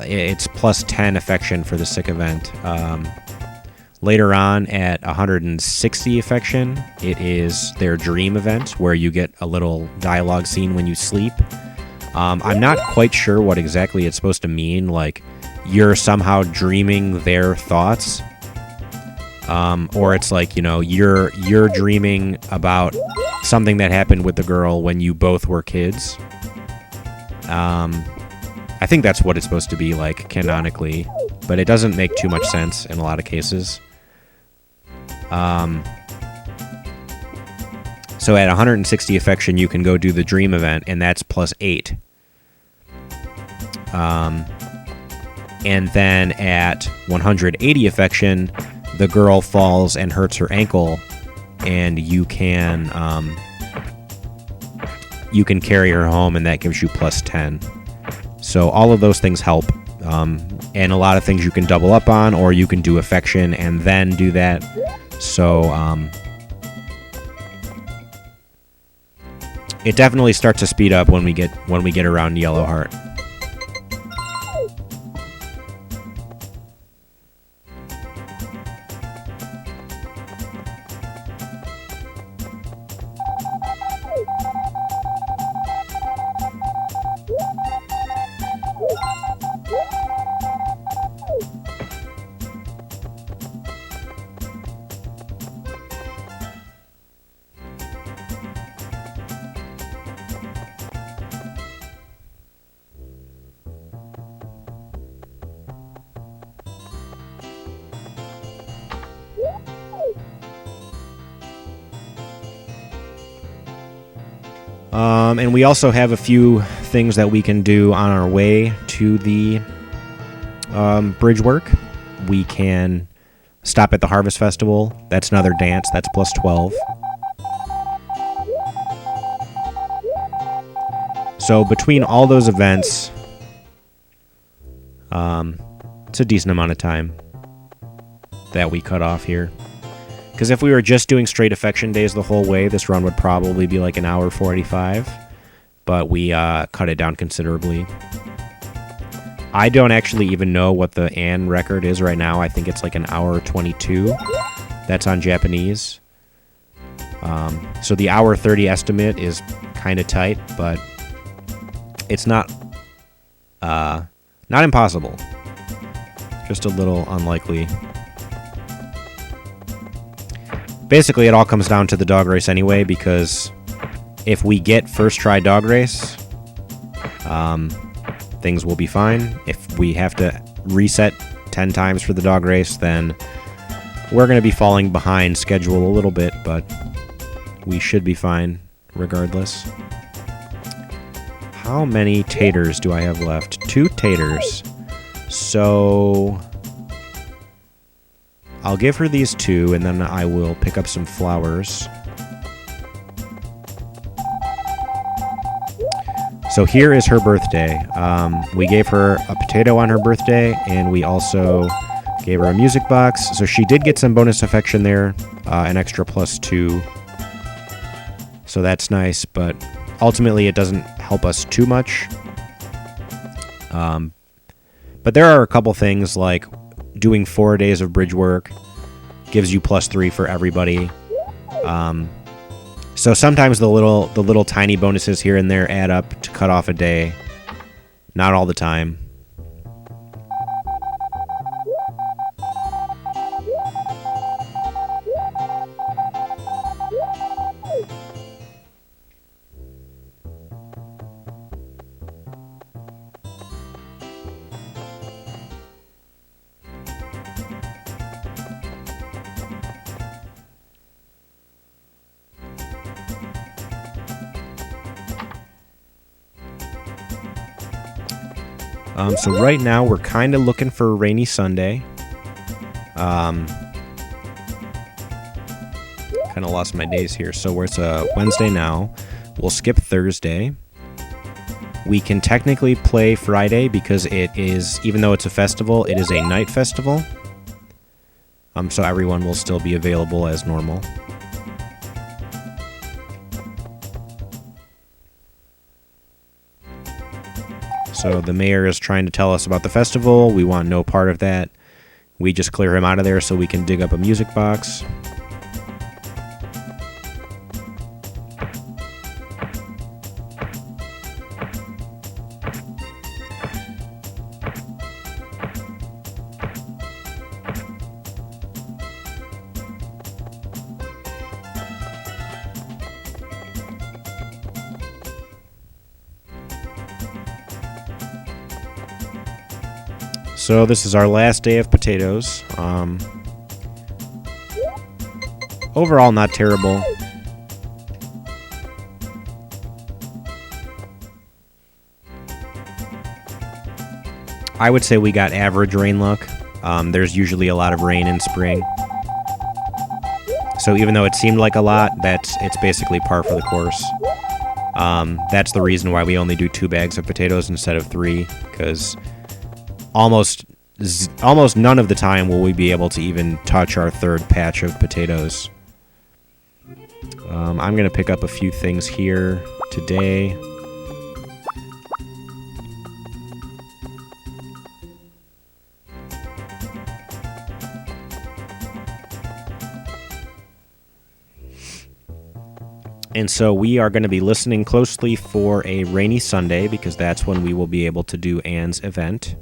it's plus 10 affection for the sick event. Later on, at 160 affection, it is their dream event, where you get a little dialogue scene when you sleep. I'm not quite sure what exactly it's supposed to mean, like you're somehow dreaming their thoughts. Or it's like, you're dreaming about something that happened with the girl when you both were kids. I think that's what it's supposed to be like canonically, but it doesn't make too much sense in a lot of cases. So at 160 affection, you can go do the dream event, and that's plus 8. And then at 180 affection, the girl falls and hurts her ankle, and you can carry her home, and that gives you plus 10. So all of those things help, and a lot of things you can double up on, or you can do affection and then do that. So it definitely starts to speed up when we get around Yellowheart. And we also have a few things that we can do on our way to the bridge work. We can stop at the Harvest Festival. That's another dance. That's plus 12. So between all those events, it's a decent amount of time that we cut off here. Because if we were just doing straight affection days the whole way, this run would probably be like an hour 45. But we cut it down considerably. I don't actually even know what the Ann record is right now. I think it's like an hour 22. That's on Japanese. So the hour 30 estimate is kind of tight, but it's not impossible. Just a little unlikely. Basically, it all comes down to the dog race anyway, because if we get first try dog race, things will be fine. If we have to reset 10 times for the dog race, then we're going to be falling behind schedule a little bit, but we should be fine regardless. How many taters do I have left? 2 taters. So I'll give her these 2, and then I will pick up some flowers. So here is her birthday. We gave her a potato on her birthday, and we also gave her a music box. So she did get some bonus affection there, an extra plus 2. So that's nice, but ultimately it doesn't help us too much. But there are a couple things like doing 4 days of bridge work gives you plus 3 for everybody. So sometimes the little tiny bonuses here and there add up to cut off a day. Not all the time. So right now we're kind of looking for a rainy Sunday. Kind of lost my days here. So it's a Wednesday now. We'll skip Thursday. We can technically play Friday because it is, even though it's a festival, it is a night festival. So everyone will still be available as normal. So the mayor is trying to tell us about the festival. We want no part of that. We just clear him out of there so we can dig up a music box. So this is our last day of potatoes. Overall, not terrible. I would say we got average rain luck. There's usually a lot of rain in spring. So even though it seemed like a lot, it's basically par for the course. That's the reason why we only do 2 bags of potatoes instead of 3, because almost none of the time will we be able to even touch our 3rd patch of potatoes. I'm going to pick up a few things here today. And so we are going to be listening closely for a rainy Sunday because that's when we will be able to do Anne's event.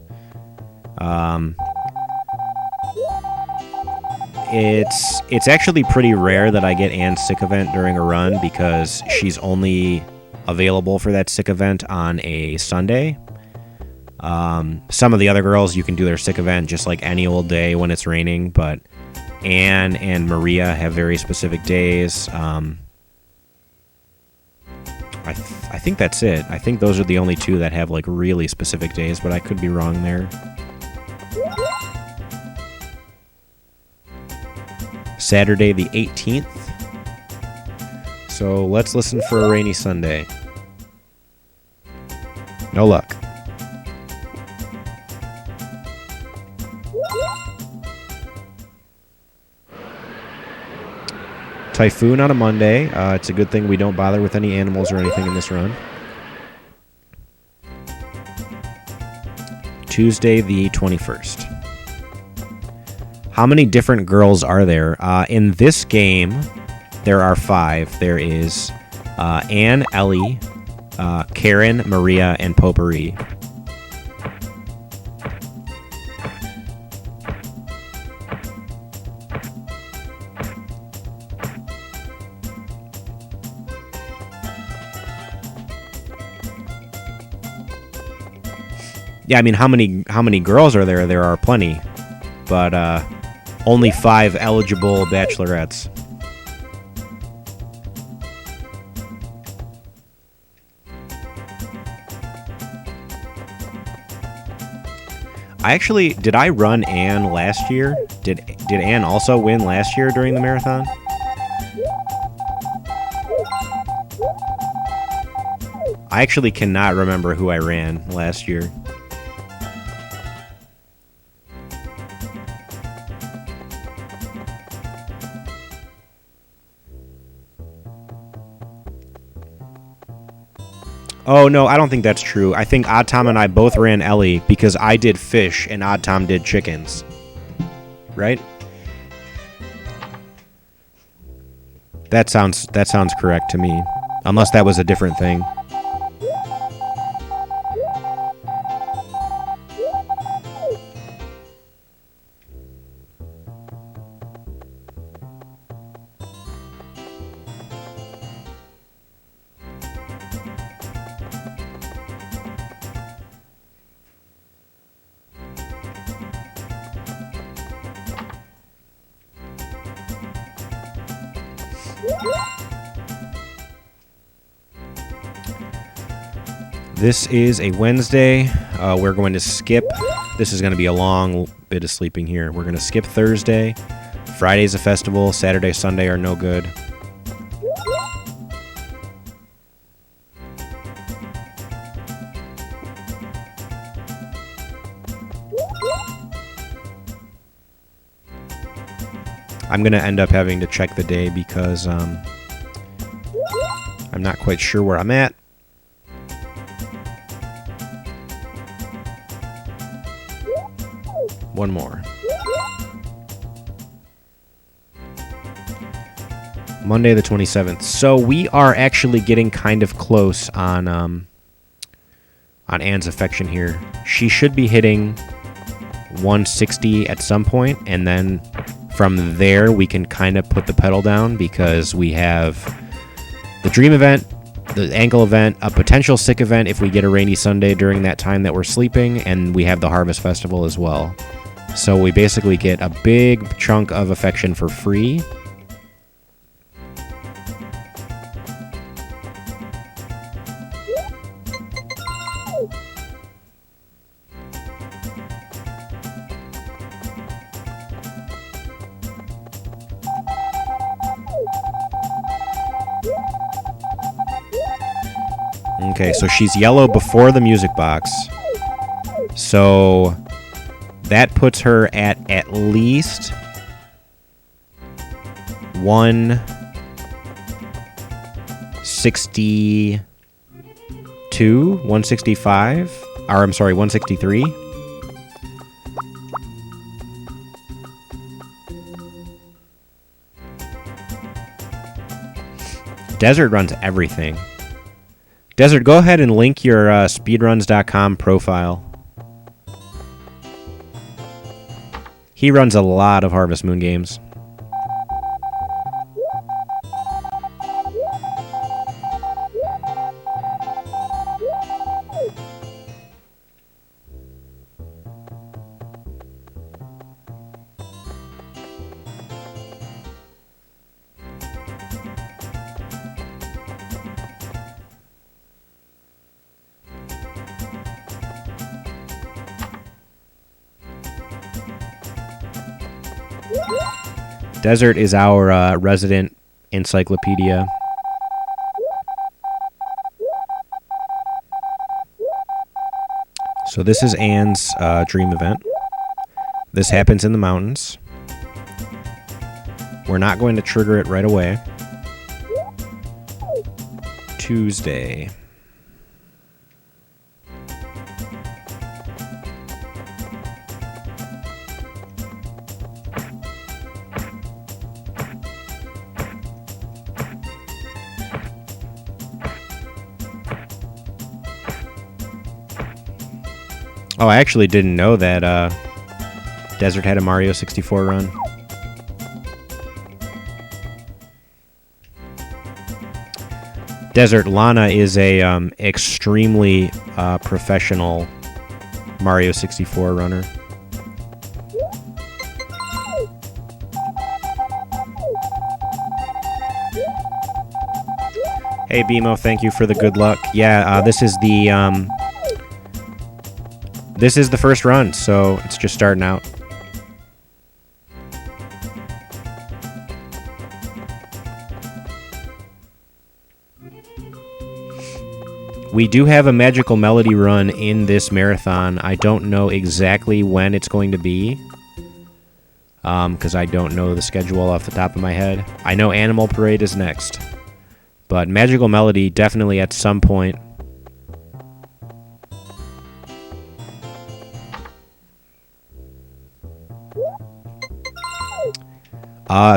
It's actually pretty rare that I get Anne's sick event during a run because she's only available for that sick event on a Sunday. Some of the other girls, you can do their sick event just like any old day when it's raining, but Anne and Maria have very specific days. I think that's it. I think those are the only two that have like really specific days, but I could be wrong there. Saturday the 18th. So let's listen for a rainy Sunday. No luck. Typhoon on a Monday. It's a good thing we don't bother with any animals or anything in this run. Tuesday the 21st. How many different girls are there? In this game, there are 5. There is Anne, Ellie, Karen, Maria, and Potpourri. Yeah, I mean, how many girls are there? There are plenty, but only 5 eligible bachelorettes. Did I run Anne last year? Did Anne also win last year during the marathon? I actually cannot remember who I ran last year. Oh, no, I don't think that's true. I think Odd Tom and I both ran Ellie because I did fish and Odd Tom did chickens. Right? That sounds correct to me. Unless that was a different thing. This is a Wednesday. We're going to skip. This is going to be a long bit of sleeping here. We're going to skip Thursday. Friday's a festival. Saturday, Sunday are no good. I'm going to end up having to check the day because I'm not quite sure where I'm at. One more. Monday the 27th. So we are actually getting kind of close on Anne's affection here. She should be hitting 160 at some point, and then from there we can kind of put the pedal down because we have the dream event, the ankle event, a potential sick event if we get a rainy Sunday during that time that we're sleeping, and we have the harvest festival as well. So we basically get a big chunk of affection for free. Okay, so she's yellow before the music box. So that puts her at least 162, 165, or I'm sorry, 163. Desert runs everything. Desert, go ahead and link your speedruns.com profile. He runs a lot of Harvest Moon games. Desert is our resident encyclopedia. So this is Anne's dream event. This happens in the mountains. We're not going to trigger it right away. Tuesday. Oh, I actually didn't know that Desert had a Mario 64 run. Desert, Lana is a extremely professional Mario 64 runner. Hey BMO, thank you for the good luck. Yeah, this is the first run, so it's just starting out. We do have a Magical Melody run in this marathon. I don't know exactly when it's going to be, because I don't know the schedule off the top of my head. I know Animal Parade is next, but Magical Melody definitely at some point.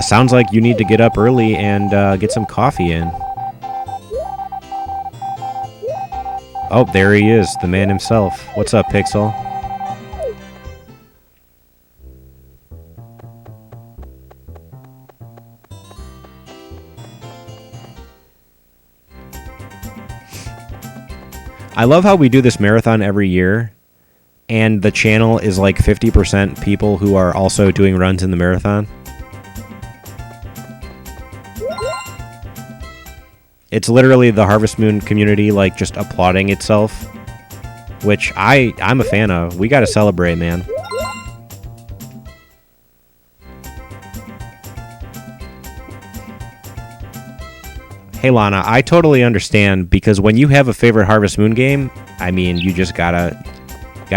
Sounds like you need to get up early and get some coffee in. Oh, there he is, the man himself. What's up, Pixel? I love how we do this marathon every year, and the channel is like 50% people who are also doing runs in the marathon. It's literally the Harvest Moon community, like, just applauding itself, which I'm a fan of. We gotta celebrate, man. Hey, Lana, I totally understand, because when you have a favorite Harvest Moon game, I mean, you just gotta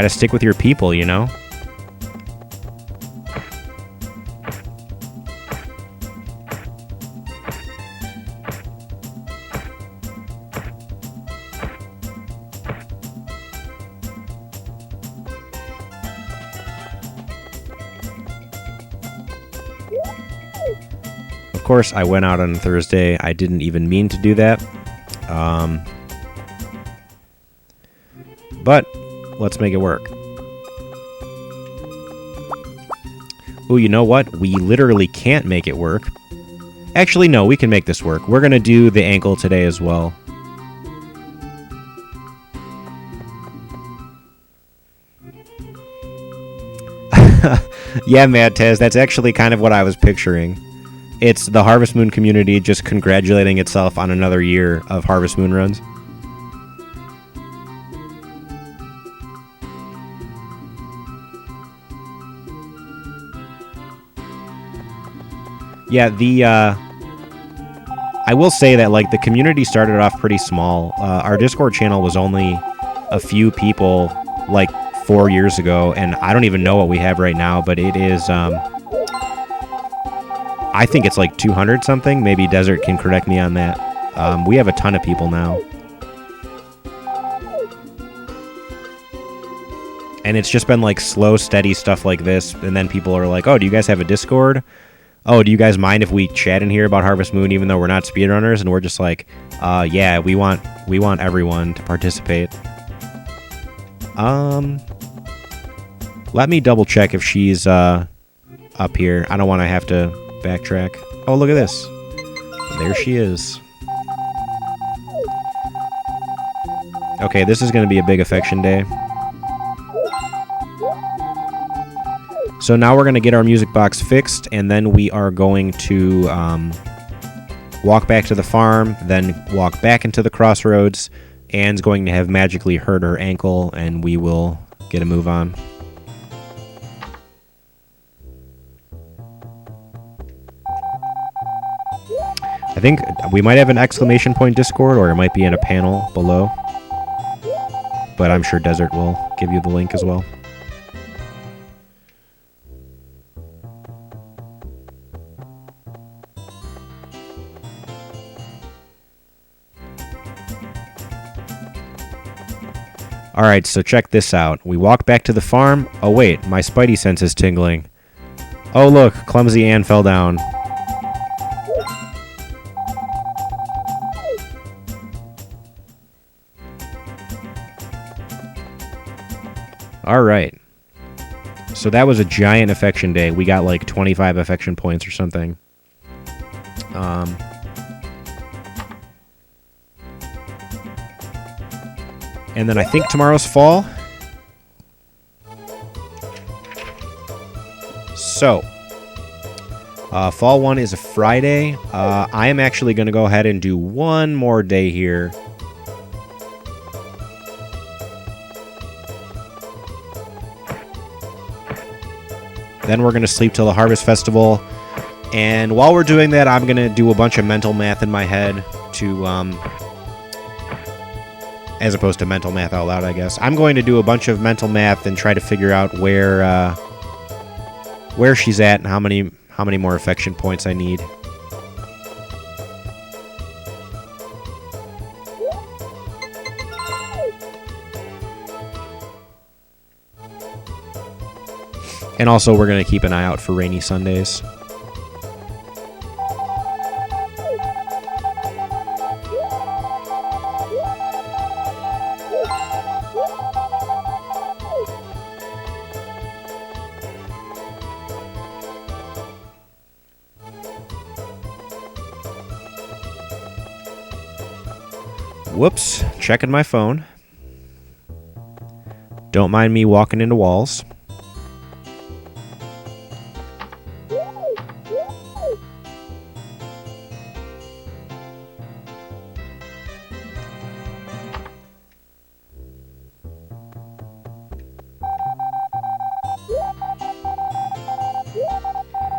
stick with your people, you know? Of course, I went out on Thursday. I didn't even mean to do that. But let's make it work. Ooh, you know what? We literally can't make it work. Actually, no, we can make this work. We're going to do the ankle today as well. Yeah, Mad Tez, that's actually kind of what I was picturing. It's the Harvest Moon community just congratulating itself on another year of Harvest Moon runs. Yeah, I will say that, like, the community started off pretty small. Our Discord channel was only a few people, like, 4 years ago, and I don't even know what we have right now, but it is, I think it's like 200 something. Maybe Desert can correct me on that. We have a ton of people now. And it's just been like slow, steady stuff like this, and then people are like, oh, do you guys have a Discord? Oh, do you guys mind if we chat in here about Harvest Moon even though we're not speedrunners? And we're just like, yeah, we want everyone to participate. Let me double check if she's up here. I don't want to have to backtrack. Oh, look at this. There she is. Okay, this is going to be a big affection day. So now we're going to get our music box fixed, and then we are going to walk back to the farm, then walk back into the crossroads. Anne's going to have magically hurt her ankle, and we will get a move on. I think we might have an exclamation point Discord, or it might be in a panel below. But I'm sure Desert will give you the link as well. Alright, so check this out. We walk back to the farm. Oh wait, my spidey sense is tingling. Oh look, Clumsy Ann fell down. Alright. So that was a giant affection day. We got like 25 affection points or something. And then I think tomorrow's fall. So, fall 1 is a Friday. I am actually going to go ahead and do one more day here. Then we're going to sleep till the Harvest Festival. And while we're doing that, I'm going to do a bunch of mental math in my head to... as opposed to mental math out loud, I guess. I'm going to do a bunch of mental math and try to figure out where she's at and how many more affection points I need. And also, we're going to keep an eye out for rainy Sundays. Whoops, checking my phone. Don't mind me walking into walls.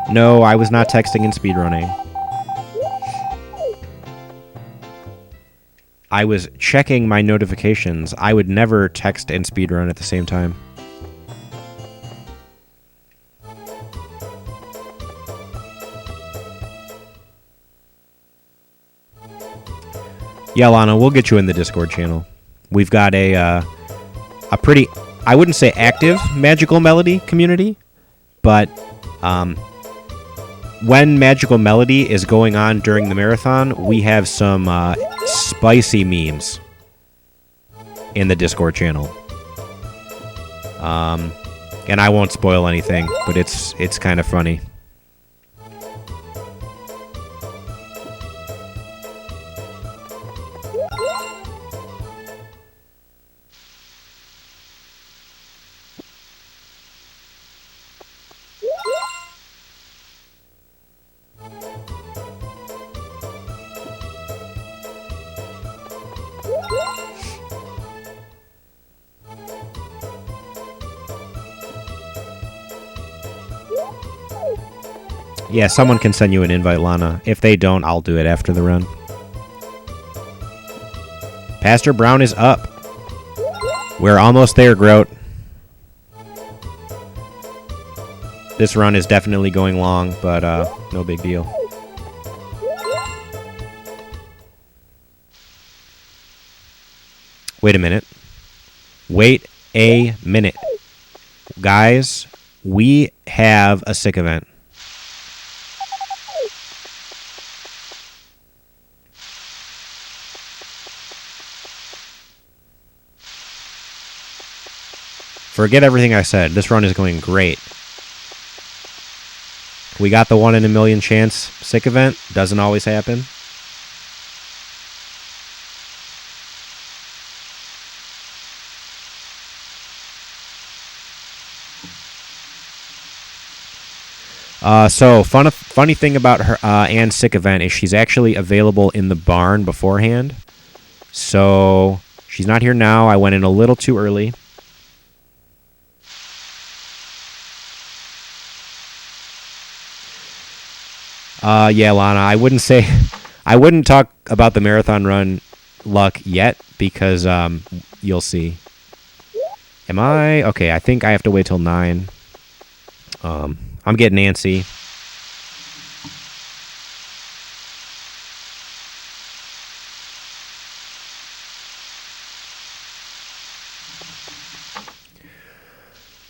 No, I was not texting and speedrunning. I was checking my notifications. I would never text and speedrun at the same time. Yeah, Lana, we'll get you in the Discord channel. We've got a pretty, I wouldn't say active Magical Melody community, but when Magical Melody is going on during the marathon, we have some spicy memes in the Discord channel. And I won't spoil anything, but it's kind of funny. Yeah, someone can send you an invite, Lana. If they don't, I'll do it after the run. Pastor Brown is up. We're almost there, Groat. This run is definitely going long, but no big deal. Wait a minute. Wait a minute. Guys, we have a sick event. Forget everything I said. This run is going great. We got the 1 in a million chance sick event. Doesn't always happen. So funny thing about her Anne's sick event is she's actually available in the barn beforehand. So she's not here now. I went in a little too early. Yeah, Lana, I wouldn't say I wouldn't talk about the marathon run luck yet because you'll see. Am I? Okay, I think I have to wait till 9. I'm getting antsy.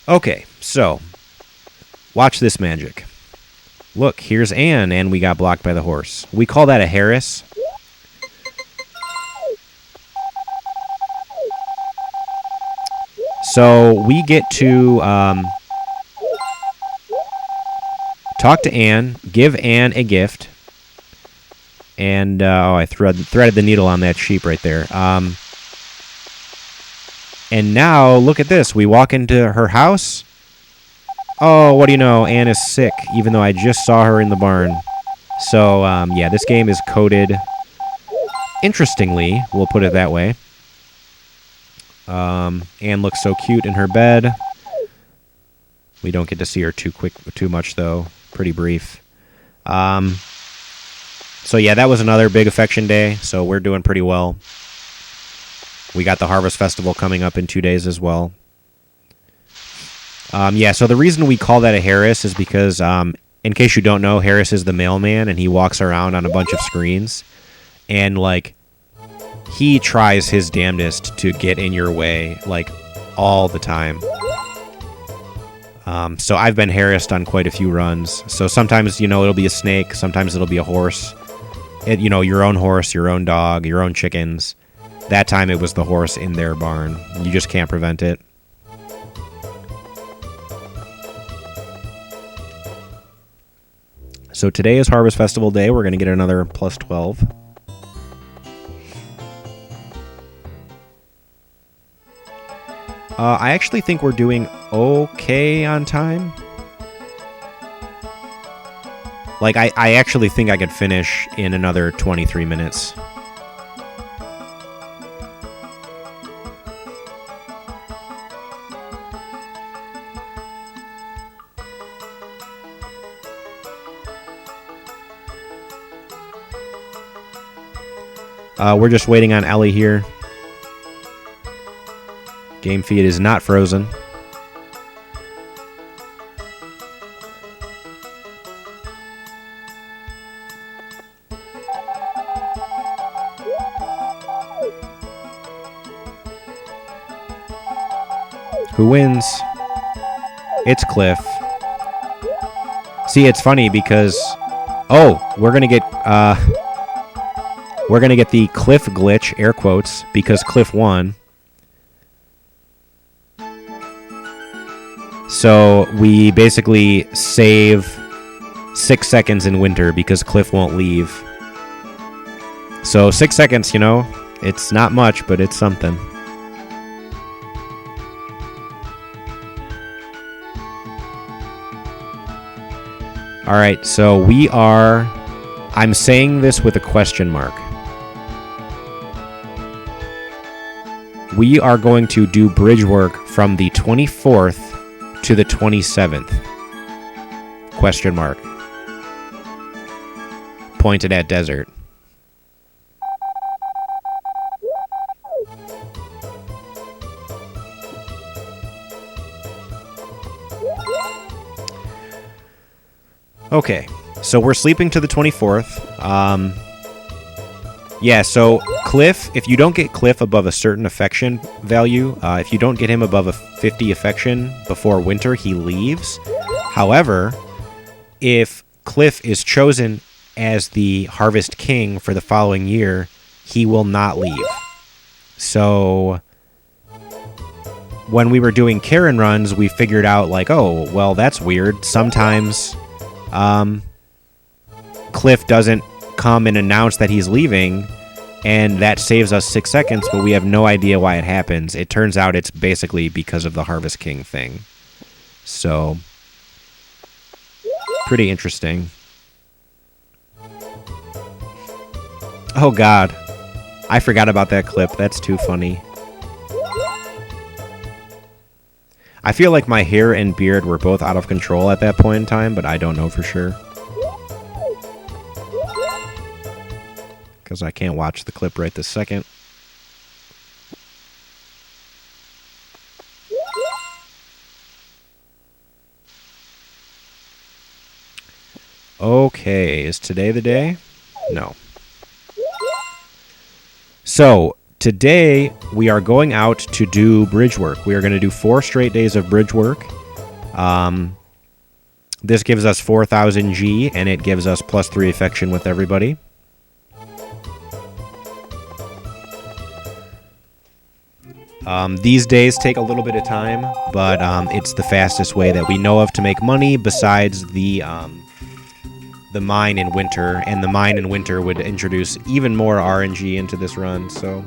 Okay, so watch this magic. Look, here's Anne, and we got blocked by the horse. We call that a Harris. So we get to talk to Anne, give Anne a gift, and I threaded the needle on that sheep right there. And now, look at this. We walk into her house. Oh, what do you know? Anne is sick, even though I just saw her in the barn. So, yeah, this game is coded interestingly. We'll put it that way. Anne looks so cute in her bed. We don't get to see her too much, though. Pretty brief. So, yeah, that was another big affection day. So we're doing pretty well. We got the Harvest Festival coming up in 2 days as well. Yeah, so the reason we call that a Harris is because, in case you don't know, Harris is the mailman, and he walks around on a bunch of screens. And, like, he tries his damnedest to get in your way, like, all the time. So I've been harassed on quite a few runs. So sometimes, it'll be a snake. Sometimes it'll be a horse. Your own horse, your own dog, your own chickens. That time it was the horse in their barn. You just can't prevent it. So today is Harvest Festival Day. We're going to get another plus 12. I actually think we're doing okay on time. Like, I actually think I could finish in another 23 minutes. We're just waiting on Ellie here. Game feed is not frozen. Who wins? It's Cliff. See, it's funny because... Oh, we're going to get... We're going to get the Cliff glitch, air quotes, because Cliff won. So we basically save 6 seconds in winter because Cliff won't leave. So 6 seconds, it's not much, but it's something. All right, so we are... I'm saying this with a question mark. We are going to do bridge work from the 24th to the 27th. Question mark. Pointed at desert. Okay, so we're sleeping to the 24th. Yeah, so Cliff, if you don't get Cliff above a certain affection value, if you don't get him above a 50 affection before winter, he leaves. However, if Cliff is chosen as the Harvest King for the following year, he will not leave. So when we were doing Karen runs, we figured out, like, oh, well, that's weird. Sometimes Cliff doesn't come and announce that he's leaving, and that saves us 6 seconds, but we have no idea why it happens. It turns out it's basically because of the Harvest King thing. So, pretty interesting. Oh god, I forgot about that clip. That's too funny. I feel like my hair and beard were both out of control at that point in time, but I don't know for sure. because I can't watch the clip right this second. Okay, is today the day? No. So, today we are going out to do bridge work. We are going to do 4 straight days of bridge work. This gives us 4,000 G, and it gives us +3 affection with everybody. These days take a little bit of time, but it's the fastest way that we know of to make money besides the mine in winter, and the mine in winter would introduce even more RNG into this run, so...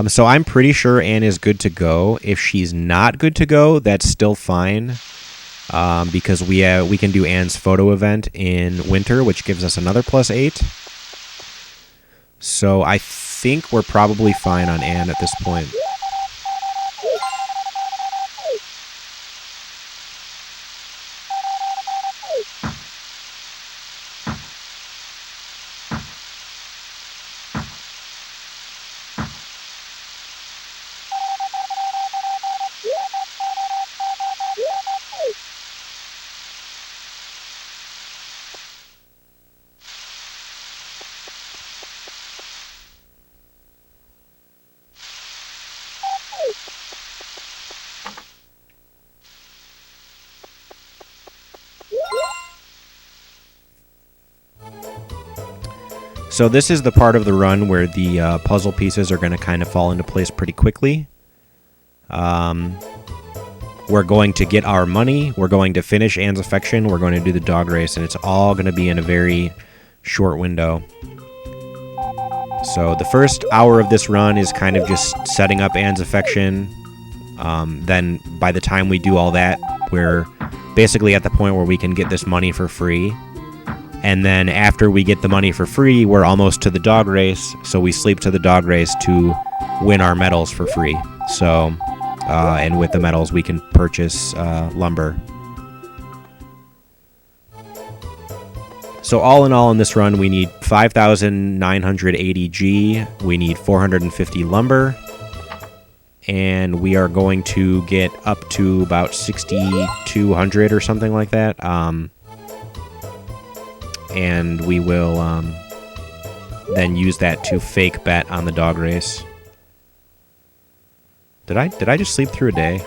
So I'm pretty sure Anne is good to go. If she's not good to go, that's still fine, because we can do Anne's photo event in winter, which gives us another +8. So I think we're probably fine on Anne at this point. So this is the part of the run where the puzzle pieces are going to kind of fall into place pretty quickly. We're going to get our money. We're going to finish Anne's affection. We're going to do the dog race, and it's all going to be in a very short window. So the first hour of this run is kind of just setting up Anne's affection. Then by the time we do all that, we're basically at the point where we can get this money for free. And then after we get the money for free, we're almost to the dog race, so we sleep to the dog race to win our medals for free. So, and with the medals, we can purchase lumber. So all in all in this run, we need 5,980 G, we need 450 lumber, and we are going to get up to about 6,200 or something like that. And we will then use that to fake bet on the dog race. Did I just sleep through a day?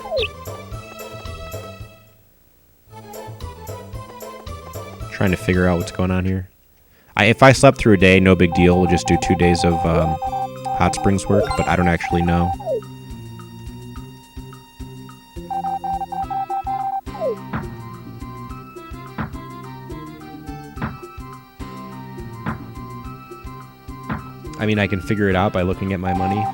Trying to figure out what's going on here. If I slept through a day, no big deal. We'll just do 2 days of hot springs work, but I don't actually know. I mean, I can figure it out by looking at my money.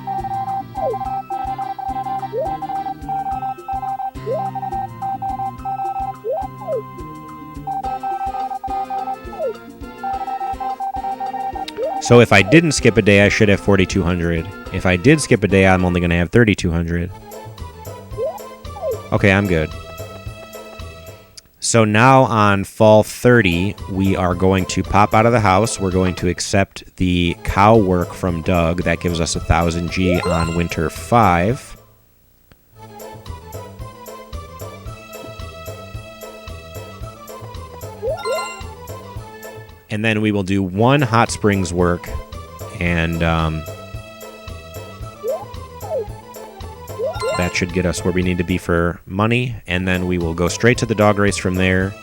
So if I didn't skip a day, I should have 4,200. If I did skip a day, I'm only going to have 3,200. Okay, I'm good. So now on fall 30, we are going to pop out of the house. We're going to accept the cow work from Doug. That gives us 1,000 G on winter 5. And then we will do 1 hot springs work, and that should get us where we need to be for money, and then we will go straight to the dog race from there.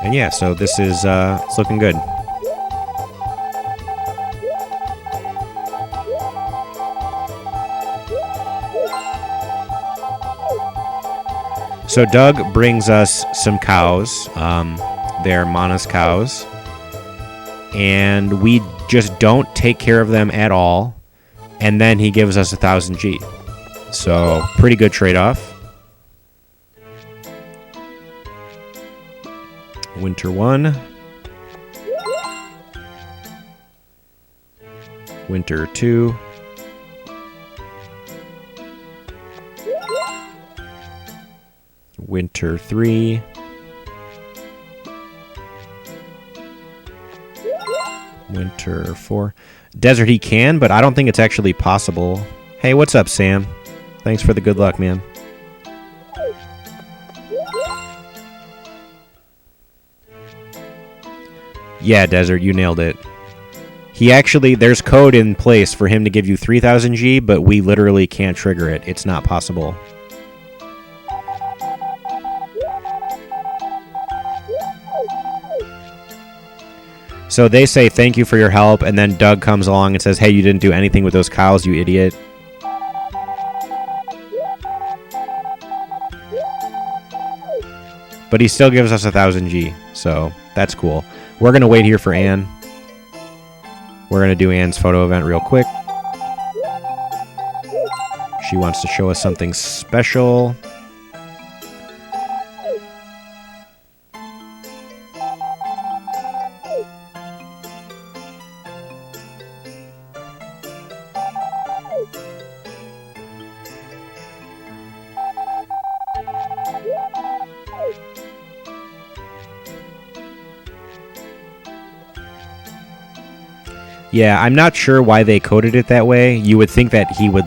And yeah, so this is it's looking good. So Doug brings us some cows. They're Mana's cows. And we just don't take care of them at all. And then he gives us 1,000 G. So pretty good trade-off. Winter 1. Winter 2. Winter 3. Winter 4. Desert he can, but I don't think it's actually possible. Hey, what's up, Sam? Thanks for the good luck, man. Yeah, Desert, you nailed it. He actually, there's code in place for him to give you 3,000 G, but we literally can't trigger it. It's not possible. So they say thank you for your help, and then Doug comes along and says, hey, you didn't do anything with those cows, you idiot. But he still gives us 1,000 G, so that's cool. We're going to wait here for Anne. We're going to do Anne's photo event real quick. She wants to show us something special. Yeah, I'm not sure why they coded it that way. You would think that he would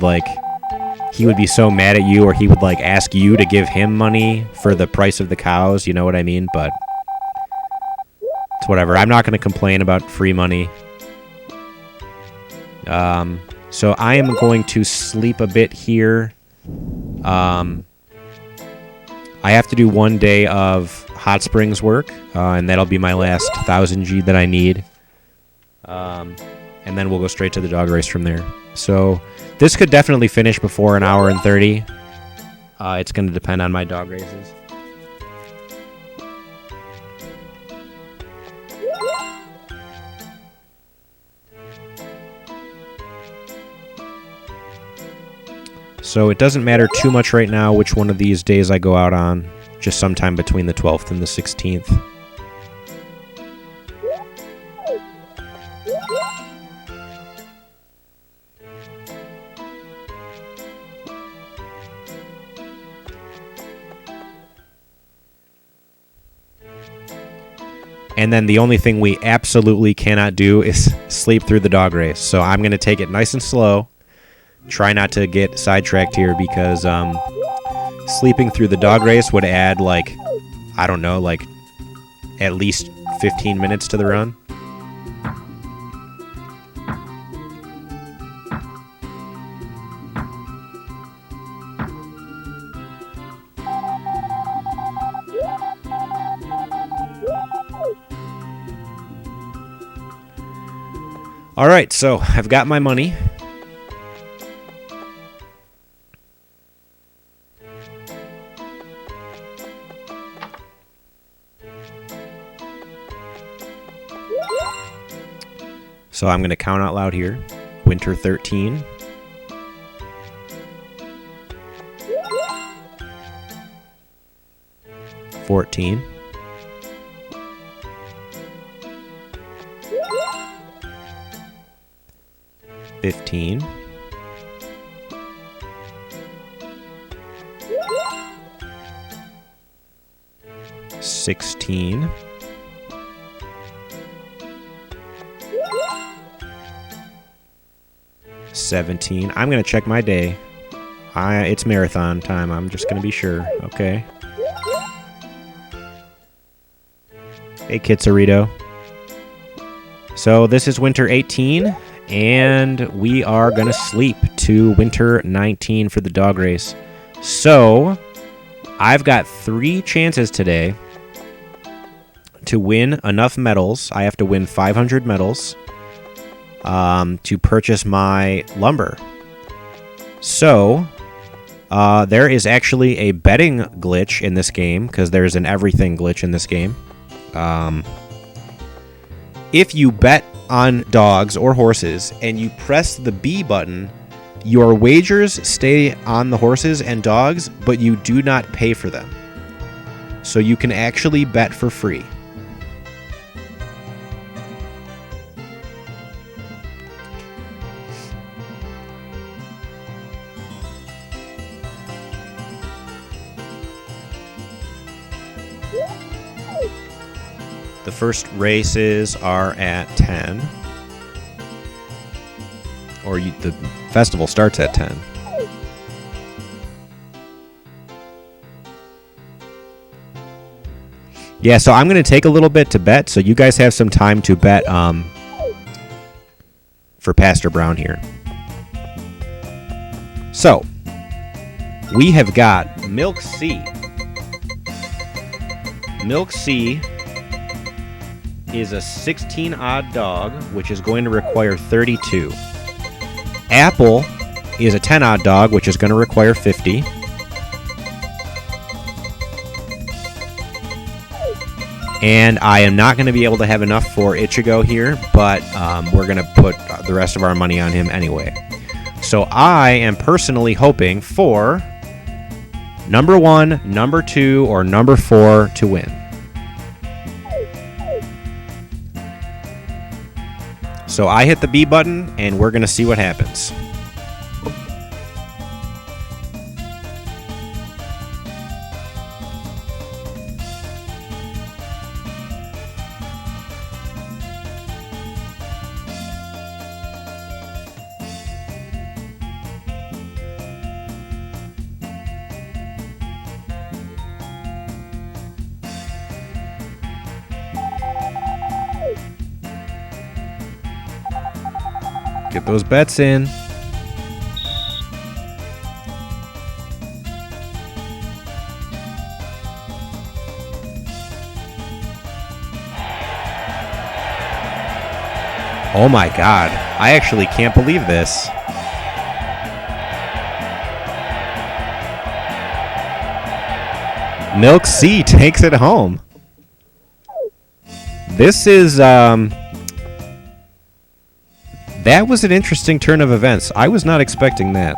be so mad at you, or he would ask you to give him money for the price of the cows, you know what I mean? But it's whatever. I'm not going to complain about free money. So I am going to sleep a bit here. I have to do 1 day of hot springs work, and that'll be my last 1,000 G that I need. And then we'll go straight to the dog race from there. So this could definitely finish before an hour and 30. It's going to depend on my dog races. So it doesn't matter too much right now which one of these days I go out on. Just sometime between the 12th and the 16th. And then the only thing we absolutely cannot do is sleep through the dog race. So I'm going to take it nice and slow. Try not to get sidetracked here, because sleeping through the dog race would add, I don't know, at least 15 minutes to the run. All right, so I've got my money. So I'm going to count out loud here. Winter 13. $14. $15. $16. $17. I'm going to check my day. It's marathon time. I'm just going to be sure. Okay. Hey, Kitsarito. So this is winter 18. And we are going to sleep to winter 19 for the dog race. So I've got 3 chances today to win enough medals. I have to win 500 medals to purchase my lumber. So there is actually a betting glitch in this game, because there's an everything glitch in this game. If you bet on dogs or horses and you press the B button, your wagers stay on the horses and dogs, but you do not pay for them. So you can actually bet for free. The first races are at 10. Or the festival starts at 10. Yeah, so I'm going to take a little bit to bet, so you guys have some time to bet for Pastor Brown here. So, we have got Milk C. Milk C is a 16-odd dog, which is going to require 32. Apple is a 10-odd dog, which is going to require 50. And I am not going to be able to have enough for Ichigo here, but we're going to put the rest of our money on him anyway. So I am personally hoping for number 1, number 2, or number 4 to win. So I hit the B button, and we're going to see what happens. Get those bets in. Oh my God. I actually can't believe this. Milk C takes it home. This is, that was an interesting turn of events. I was not expecting that.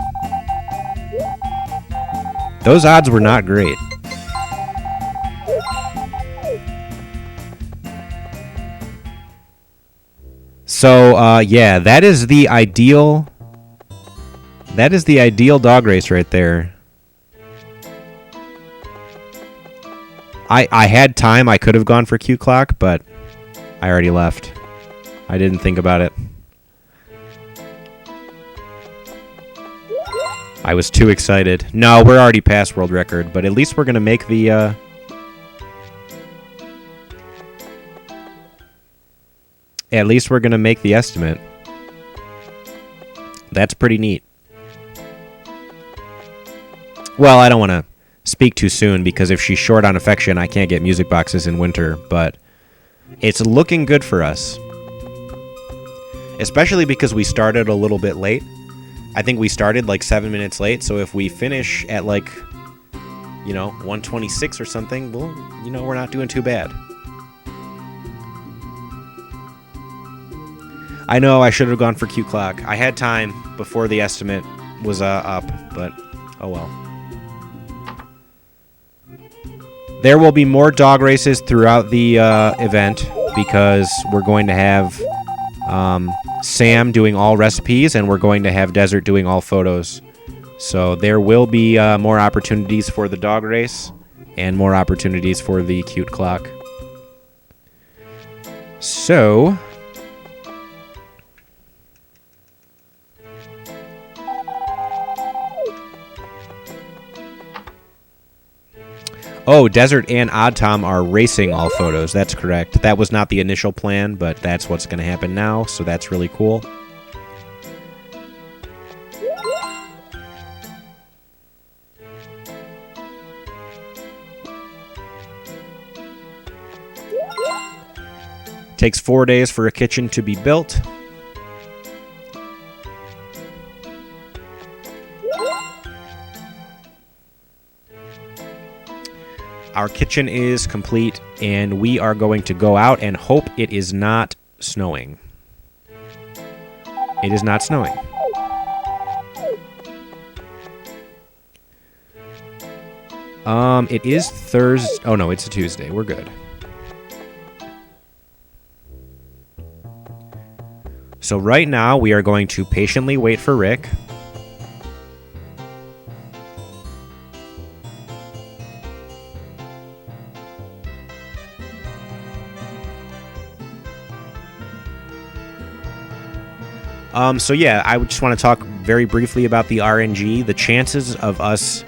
Those odds were not great. So, yeah, that is the ideal dog race right there. I had time. I could have gone for Q Clock, but I already left. I didn't think about it. I was too excited. No, we're already past world record, but at least we're going to make the... At least we're going to make the estimate. That's pretty neat. Well, I don't want to speak too soon, because if she's short on affection, I can't get music boxes in winter, but it's looking good for us. Especially because we started a little bit late. I think we started like 7 minutes late, so if we finish at like, 1:26 or something, well, we're not doing too bad. I know I should have gone for Q Clock. I had time before the estimate was up, but oh well. There will be more dog races throughout the event, because we're going to have Sam doing all recipes, and we're going to have Desert doing all photos. So there will be more opportunities for the dog race and more opportunities for the cute clock. So... Oh, Desert and Odd Tom are racing all photos. That's correct. That was not the initial plan, but that's what's going to happen now, so that's really cool. Takes 4 days for a kitchen to be built. Our kitchen is complete, and we are going to go out and hope it is not snowing. It is not snowing. It is Thursday. Oh, no, it's a Tuesday. We're good. So right now, we are going to patiently wait for Rick. So yeah, I just want to talk very briefly about the RNG. The chances of us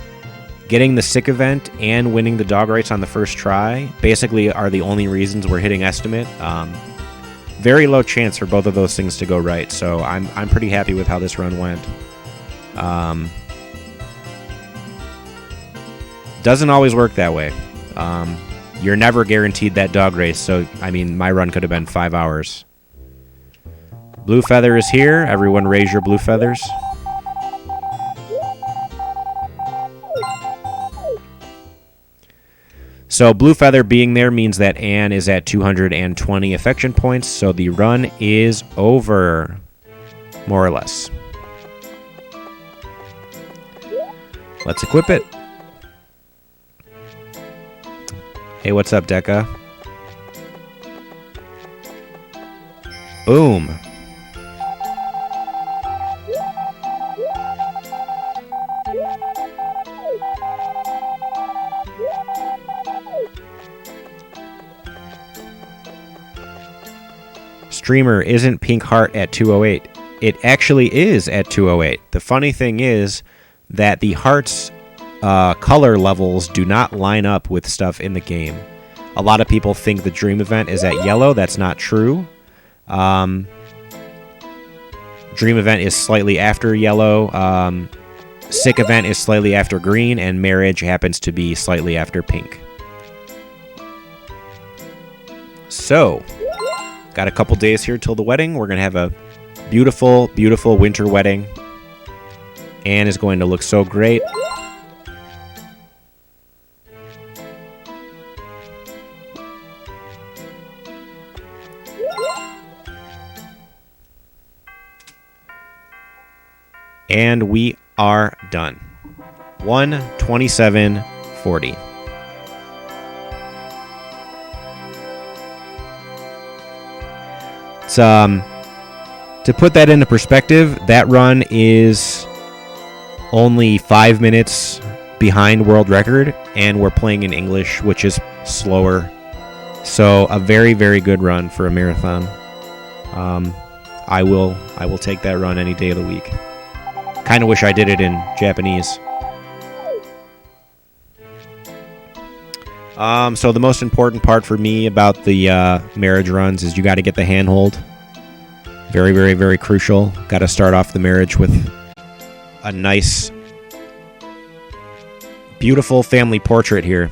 getting the sick event and winning the dog race on the first try basically are the only reasons we're hitting estimate. Very low chance for both of those things to go right, so I'm pretty happy with how this run went. Doesn't always work that way. You're never guaranteed that dog race, so I mean, my run could have been 5 hours. Blue feather is here. Everyone raise your blue feathers. So blue feather being there means that Anne is at 220 affection points, so the run is over, more or less. Let's equip it. Hey, what's up, Deca? Boom. Streamer, isn't Pink Heart at 208? It actually is at 208. The funny thing is that the hearts color levels do not line up with stuff in the game. A lot of people think the Dream event is at yellow. That's not true. Dream event is slightly after yellow. Sick event is slightly after green, and marriage happens to be slightly after pink. So, got a couple days here till the wedding. We're going to have a beautiful, beautiful winter wedding. Anne is going to look so great. And we are done. 1:27:40. It's, to put that into perspective, that run is only 5 minutes behind world record, and we're playing in English, which is slower. So a very, very good run for a marathon. I will take that run any day of the week. Kind of wish I did it in Japanese. So the most important part for me about the marriage runs is you got to get the handhold. Very, very, very crucial. Got to start off the marriage with a nice, beautiful family portrait here.